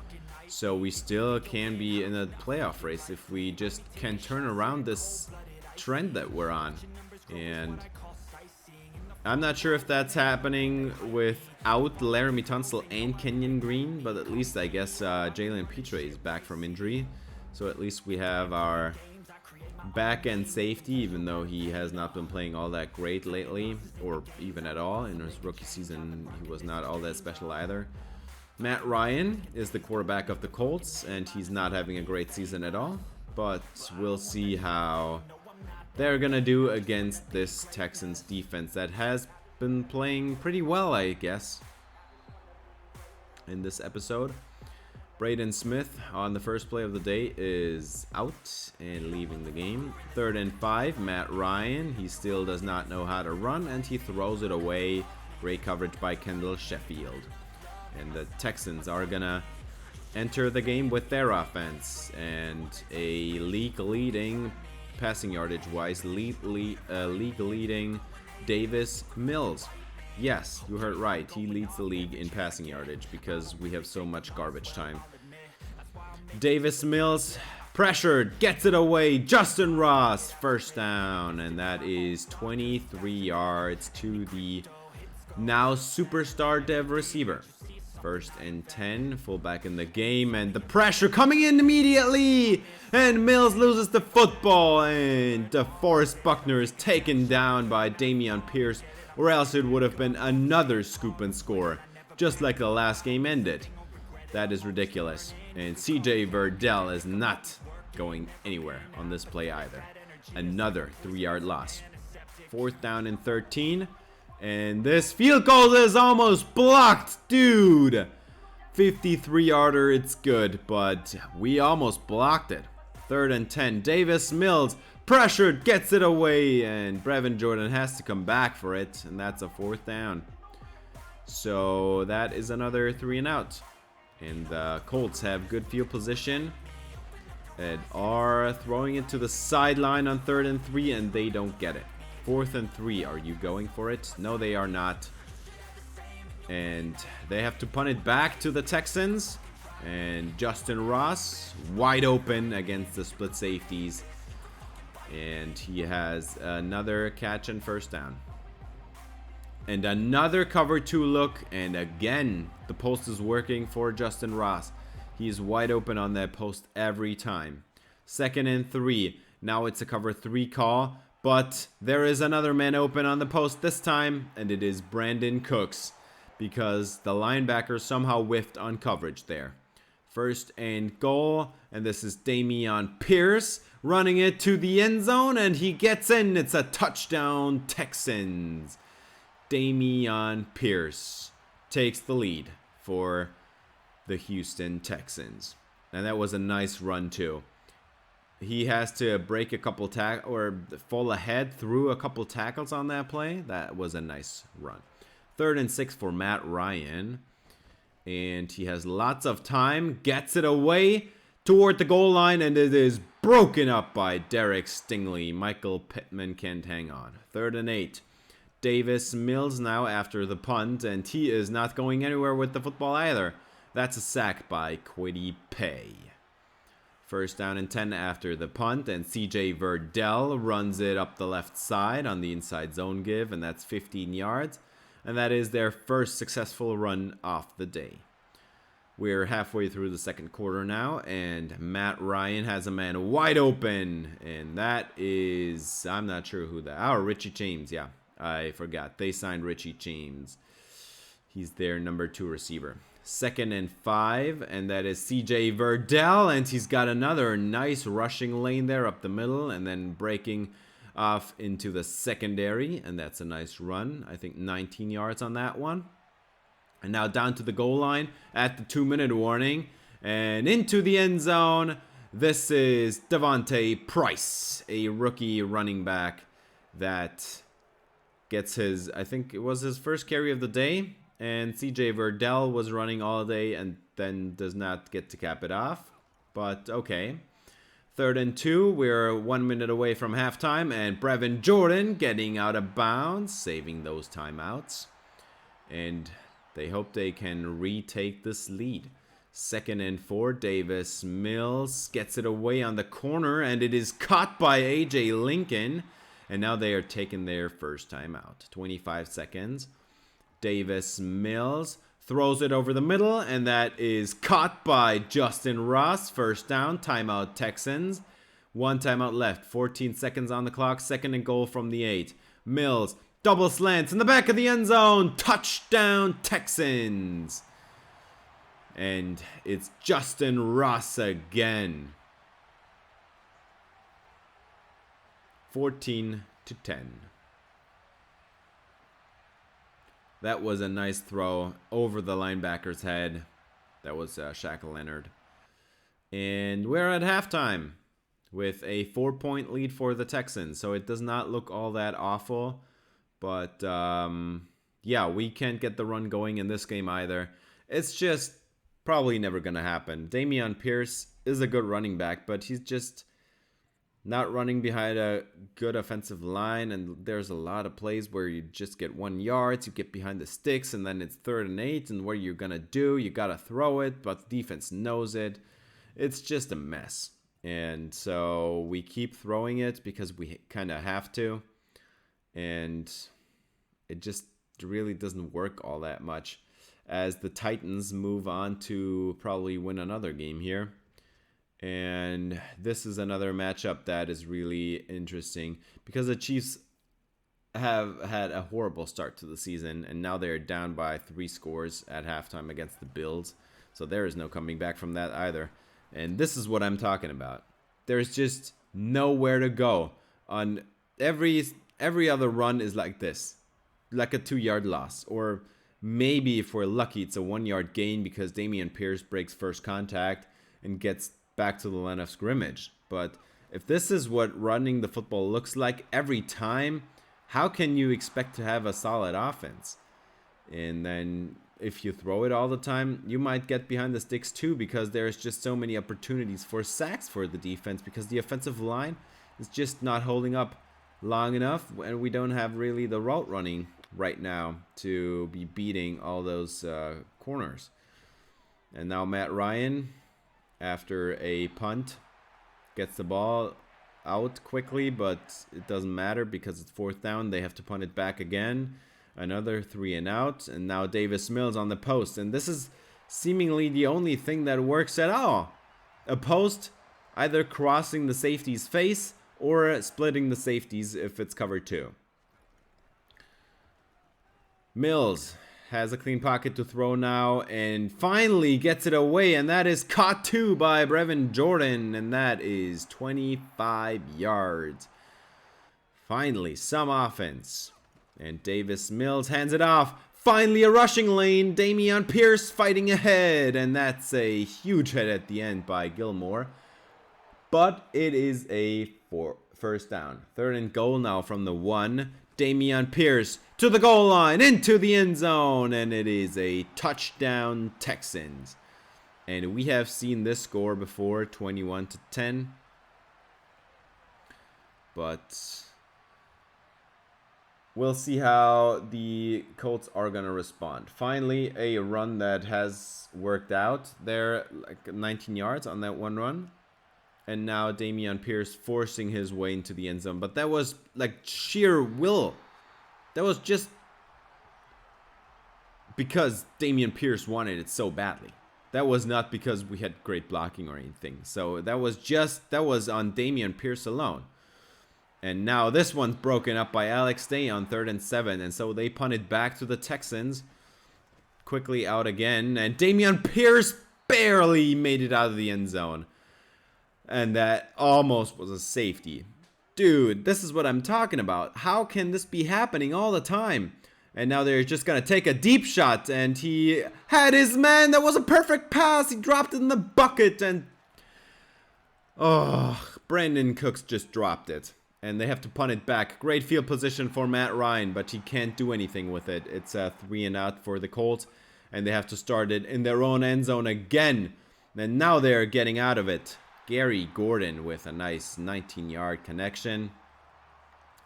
so we still can be in a playoff race if we just can turn around this trend that we're on. And I'm not sure if that's happening without Laramie Tunsil and Kenyon Green, but at least I guess Jalen Petre is back from injury, so at least we have our back-end safety, even though he has not been playing all that great lately, or even at all. In his rookie season, he was not all that special either. Matt Ryan is the quarterback of the Colts, and he's not having a great season at all, but we'll see how they're gonna do against this Texans defense that has been playing pretty well, I guess, in this episode. Braden Smith on the first play of the day is out and leaving the game. 3rd and 5, Matt Ryan. He still does not know how to run, and he throws it away. Great coverage by Kendall Sheffield. And the Texans are gonna enter the game with their offense, and a league-leading passing yardage-wise, league-leading Davis Mills. Yes, you heard right. He leads the league in passing yardage because we have so much garbage time. Davis Mills pressured, gets it away. Justin Ross, first down, and that is 23 yards to the now superstar dev receiver. 1st and 10, fullback in the game, and the pressure coming in immediately, and Mills loses the football, and DeForest Buckner is taken down by Dameon Pierce, or else it would have been another scoop and score, just like the last game ended. That is ridiculous, and CJ Verdell is not going anywhere on this play either. Another 3-yard loss. 4th down and 13. And this field goal is almost blocked, dude. 53-yarder, it's good, but we almost blocked it. 3rd and 10, Davis Mills pressured, gets it away, and Brevin Jordan has to come back for it, and that's a 4th down. So that is another 3 and out. And the Colts have good field position and are throwing it to the sideline on 3rd and 3, and they don't get it. 4th and 3, are you going for it? No, they are not. And they have to punt it back to the Texans. And Justin Ross, wide open against the split safeties. And he has another catch and first down. And another cover 2 look. And again, the post is working for Justin Ross. He's wide open on that post every time. 2nd and 3. Now it's a cover 3 call. But there is another man open on the post this time, and it is Brandon Cooks, because the linebacker somehow whiffed on coverage there. 1st and goal, and this is Dameon Pierce running it to the end zone, and he gets in. It's a touchdown, Texans. Dameon Pierce takes the lead for the Houston Texans, and that was a nice run too. He has to break a couple or fall ahead through a couple tackles on that play. That was a nice run. 3rd and 6 for Matt Ryan. And he has lots of time. Gets it away toward the goal line, and it is broken up by Derek Stingley. Michael Pittman can't hang on. 3rd and 8. Davis Mills now after the punt, and he is not going anywhere with the football either. That's a sack by Kwity Paye. 1st down and 10 after the punt, and CJ Verdell runs it up the left side on the inside zone give, and that's 15 yards. And that is their first successful run off the day. We're halfway through the 2nd quarter now, and Matt Ryan has a man wide open, and that is, I'm not sure who that, Richie James, yeah, I forgot. They signed Richie James. He's their number 2 receiver. 2nd and 5, and that is CJ Verdell, and he's got another nice rushing lane there up the middle, and then breaking off into the secondary, and that's a nice run. I think 19 yards on that one. And now down to the goal line at the 2-minute warning, and into the end zone. This is Devontae Price, a rookie running back that gets his, I think it was his first carry of the day. And CJ Verdell was running all day and then does not get to cap it off. But okay. 3rd and 2. We're 1 minute away from halftime. And Brevin Jordan getting out of bounds, saving those timeouts. And they hope they can retake this lead. 2nd and 4. Davis Mills gets it away on the corner. And it is caught by A.J. Lincoln. And now they are taking their first timeout. 25 seconds. Davis Mills throws it over the middle, and that is caught by Justin Ross. First down, timeout Texans. 1 timeout left, 14 seconds on the clock. 2nd and goal from the 8. Mills, double slants in the back of the end zone. Touchdown Texans. And it's Justin Ross again. 14-10. That was a nice throw over the linebacker's head. That was Shaq Leonard. And we're at halftime with a 4-point lead for the Texans. So it does not look all that awful. But, yeah, we can't get the run going in this game either. It's just probably never going to happen. Dameon Pierce is a good running back, but he's just not running behind a good offensive line, and there's a lot of plays where you just get 1 yard, you get behind the sticks, and then it's 3rd and 8, and what are you gonna do? You gotta throw it, but the defense knows it. It's just a mess, and so we keep throwing it because we kind of have to, and it just really doesn't work all that much as the Titans move on to probably win another game here. And this is another matchup that is really interesting because the Chiefs have had a horrible start to the season, and now they're down by 3 scores at halftime against the Bills. So there is no coming back from that either. And this is what I'm talking about. There's just nowhere to go. On every other run is like this, like a 2-yard loss, or maybe if we're lucky it's a 1-yard gain because Dameon Pierce breaks first contact and gets back to the line of scrimmage. But if this is what running the football looks like every time, how can you expect to have a solid offense? And then if you throw it all the time, you might get behind the sticks too, because there's just so many opportunities for sacks for the defense because the offensive line is just not holding up long enough, and we don't have really the route running right now to be beating all those corners. And now Matt Ryan, after a punt, gets the ball out quickly, but it doesn't matter because it's 4th down. They have to punt it back again. Another 3 and out, and now Davis Mills on the post. And this is seemingly the only thing that works at all. A post either crossing the safety's face or splitting the safeties if it's cover 2. Mills has a clean pocket to throw now and finally gets it away, and that is caught too by Brevin Jordan, and that is 25 yards. Finally, some offense. And Davis Mills hands it off. Finally a rushing lane. Dameon Pierce fighting ahead, and that's a huge hit at the end by Gilmore. But it is a first down. 3rd and goal now from the 1. Dameon Pierce to the goal line, into the end zone, and it is a touchdown Texans. And we have seen this score before, 21-10. But we'll see how the Colts are going to respond. Finally, a run that has worked out. They're like 19 yards on that one run. And now Dameon Pierce forcing his way into the end zone. But that was like sheer will. That was just because Dameon Pierce wanted it so badly. That was not because we had great blocking or anything. So that was on Dameon Pierce alone. And now this one's broken up by Alex Day on 3rd and 7. And so they punt it back to the Texans. Quickly out again. And Dameon Pierce barely made it out of the end zone. And that almost was a safety. Dude, this is what I'm talking about. How can this be happening all the time? And now they're just going to take a deep shot. And he had his man. That was a perfect pass. He dropped it in the bucket. And Brandon Cooks just dropped it. And they have to punt it back. Great field position for Matt Ryan, but he can't do anything with it. It's a 3-and-out for the Colts, and they have to start it in their own end zone again. And now they're getting out of it. Gary Gordon with a nice 19-yard connection.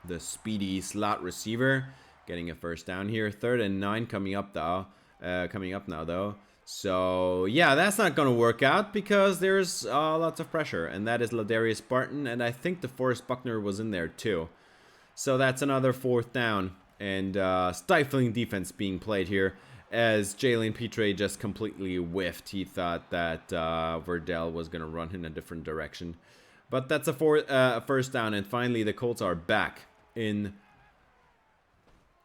The speedy slot receiver getting a first down here. 3rd and 9 coming up now, though. So, yeah, that's not going to work out because there's lots of pressure. And that is Ladarius Barton. And I think DeForest Buckner was in there too. So that's another 4th down. And stifling defense being played here as Jalen Petre just completely whiffed. He thought that Verdell was going to run in a different direction. But that's a first down. And finally, the Colts are back in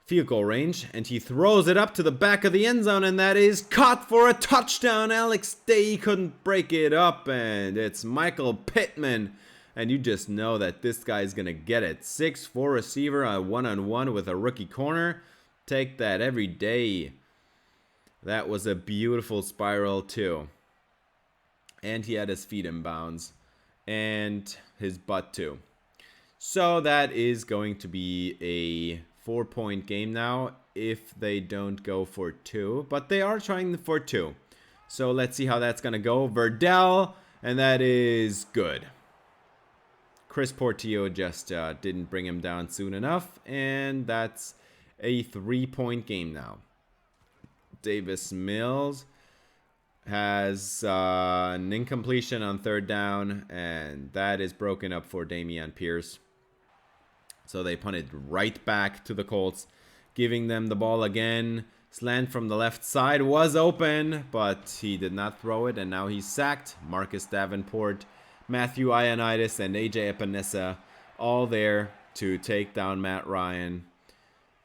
field goal range, and he throws it up to the back of the end zone, and that is caught for a touchdown. Alex Day couldn't break it up, and it's Michael Pittman, and you just know that this guy's gonna get it. 6'4" receiver, a one-on-one with a rookie corner. Take that every day. That was a beautiful spiral too, and he had his feet in bounds and his butt too. So that is going to be a 4-point game now if they don't go for 2. But they are trying for 2. So let's see how that's going to go. Verdell, and that is good. Chris Portillo just didn't bring him down soon enough. And that's a 3-point game now. Davis Mills has an incompletion on 3rd down. And that is broken up for Dameon Pierce. So they punted right back to the Colts, giving them the ball again. Slant from the left side was open, but he did not throw it, and now he's sacked. Marcus Davenport, Matthew Ioannidis, and AJ Epinesa all there to take down Matt Ryan.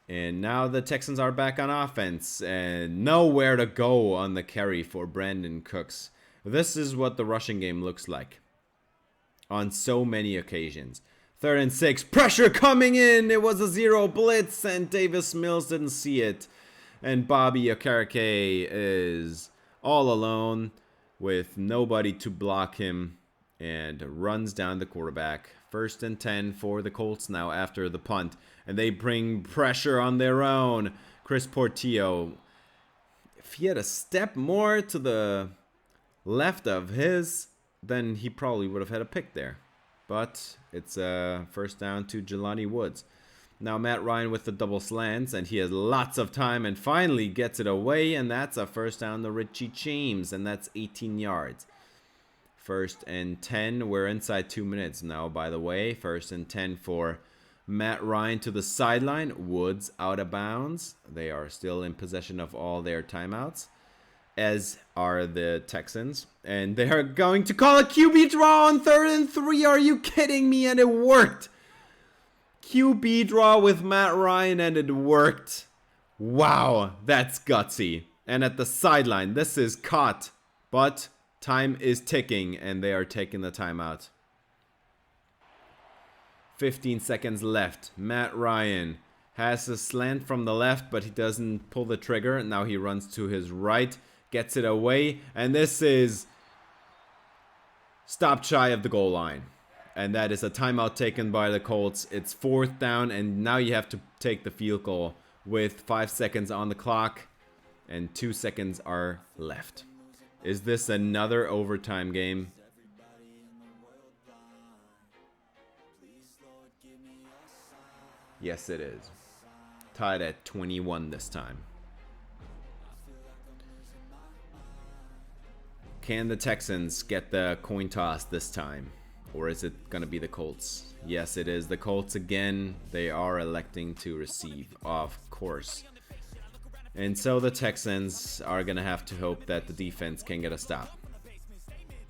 And now the Texans are back on offense, and nowhere to go on the carry for Brandon Cooks. This is what the rushing game looks like on so many occasions. 3rd and 6. Pressure coming in. It was a 0 blitz, and Davis Mills didn't see it. And Bobby Okereke is all alone with nobody to block him and runs down the quarterback. 1st and 10 for the Colts now after the punt. And they bring pressure on their own. Chris Portillo, if he had a step more to the left of his, then he probably would have had a pick there. But it's a first down to Jelani Woods. Now Matt Ryan with the double slants, and he has lots of time and finally gets it away, and that's a first down to Richie James, and that's 18 yards. 1st and 10. We're inside 2 minutes now, by the way. 1st and 10 for Matt Ryan to the sideline. Woods out of bounds. They are still in possession of all their timeouts, as are the Texans. And they are going to call a QB draw on 3rd and 3. Are you kidding me? And it worked. QB draw with Matt Ryan, and it worked. Wow, that's gutsy. And at the sideline, this is caught. But time is ticking, and they are taking the timeout. 15 seconds left. Matt Ryan has a slant from the left, but he doesn't pull the trigger. Now he runs to his right, gets it away, and this is stopped shy of the goal line. And that is a timeout taken by the Colts. It's 4th down, and now you have to take the field goal with 5 seconds on the clock, and 2 seconds are left. Is this another overtime game? Yes, it is. Tied at 21 this time. Can the Texans get the coin toss this time? Or is it going to be the Colts? Yes, it is the Colts again. They are electing to receive, of course. And so the Texans are going to have to hope that the defense can get a stop.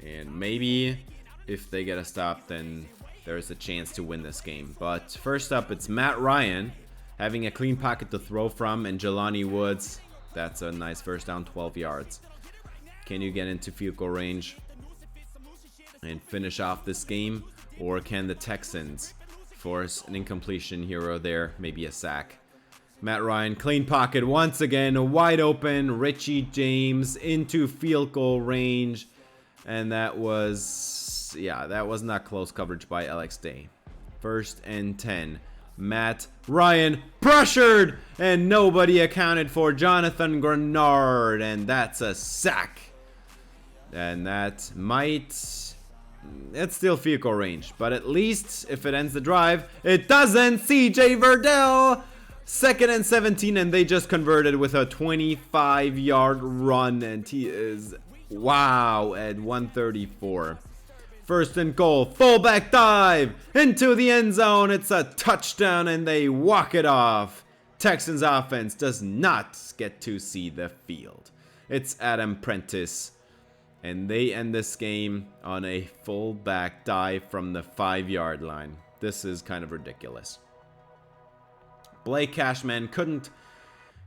And maybe if they get a stop, then there's a chance to win this game. But first up, it's Matt Ryan having a clean pocket to throw from, and Jelani Woods. That's a nice first down, 12 yards. Can you get into field goal range and finish off this game? Or can the Texans force an incompletion here or there, maybe a sack? Matt Ryan, clean pocket once again, wide open. Richie James into field goal range. And that was not close coverage by Alex Day. 1st and 10. Matt Ryan pressured, and nobody accounted for Jonathan Grenard, and that's a sack. And that might... It's still field goal range, but at least if it ends the drive, it doesn't. CJ Verdell, 2nd and 17, and they just converted with a 25-yard run, and he is, wow, at 134. 1st and goal, fullback dive into the end zone. It's a touchdown, and they walk it off. Texans offense does not get to see the field. It's Adam Prentice, and they end this game on a fullback dive from the 5-yard line. This is kind of ridiculous. Blake Cashman couldn't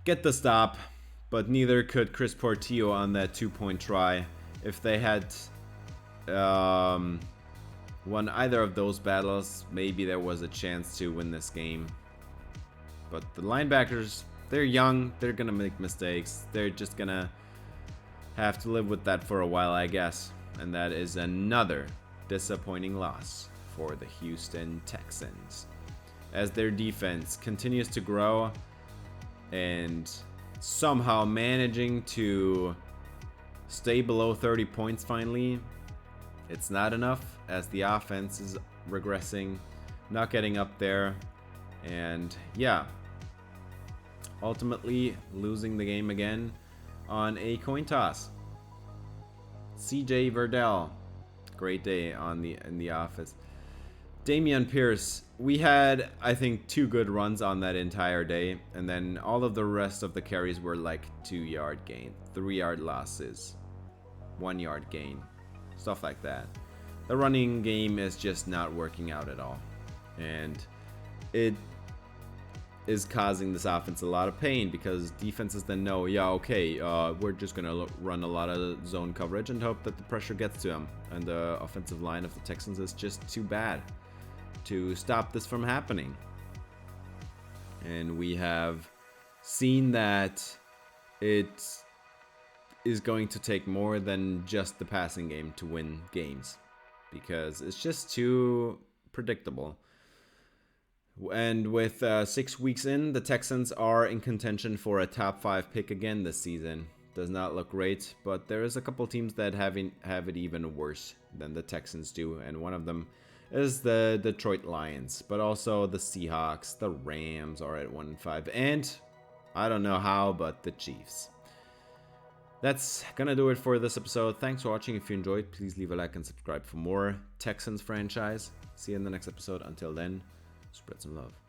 get the stop, but neither could Chris Portillo on that 2-point try. If they had won either of those battles, maybe there was a chance to win this game. But the linebackers, they're young, they're gonna make mistakes, they're just gonna have to live with that for a while, I guess. And that is another disappointing loss for the Houston Texans, as their defense continues to grow and somehow managing to stay below 30 points finally. It's not enough, as the offense is regressing, not getting up there, and yeah, ultimately losing the game again on a coin toss. CJ Verdell, great day in the office. Dameon Pierce, we had, I think, 2 good runs on that entire day, and then all of the rest of the carries were like 2-yard gain, 3-yard losses, 1-yard gain, stuff like that. The running game is just not working out at all, and it is causing this offense a lot of pain, because defenses then know, yeah, okay, we're just gonna run a lot of zone coverage and hope that the pressure gets to them, and the offensive line of the Texans is just too bad to stop this from happening. And we have seen that it is going to take more than just the passing game to win games, because it's just too predictable. And with 6 weeks in, the Texans are in contention for a top 5 pick again this season. Does not look great, but there is a couple teams that have it even worse than the Texans do, and one of them is the Detroit Lions, but also the Seahawks, the Rams are at 1-5, and I don't know how, but the Chiefs. That's gonna do it for this episode. Thanks for watching. If you enjoyed, please leave a like and subscribe for more Texans franchise. See you in the next episode. Until then, spread some love.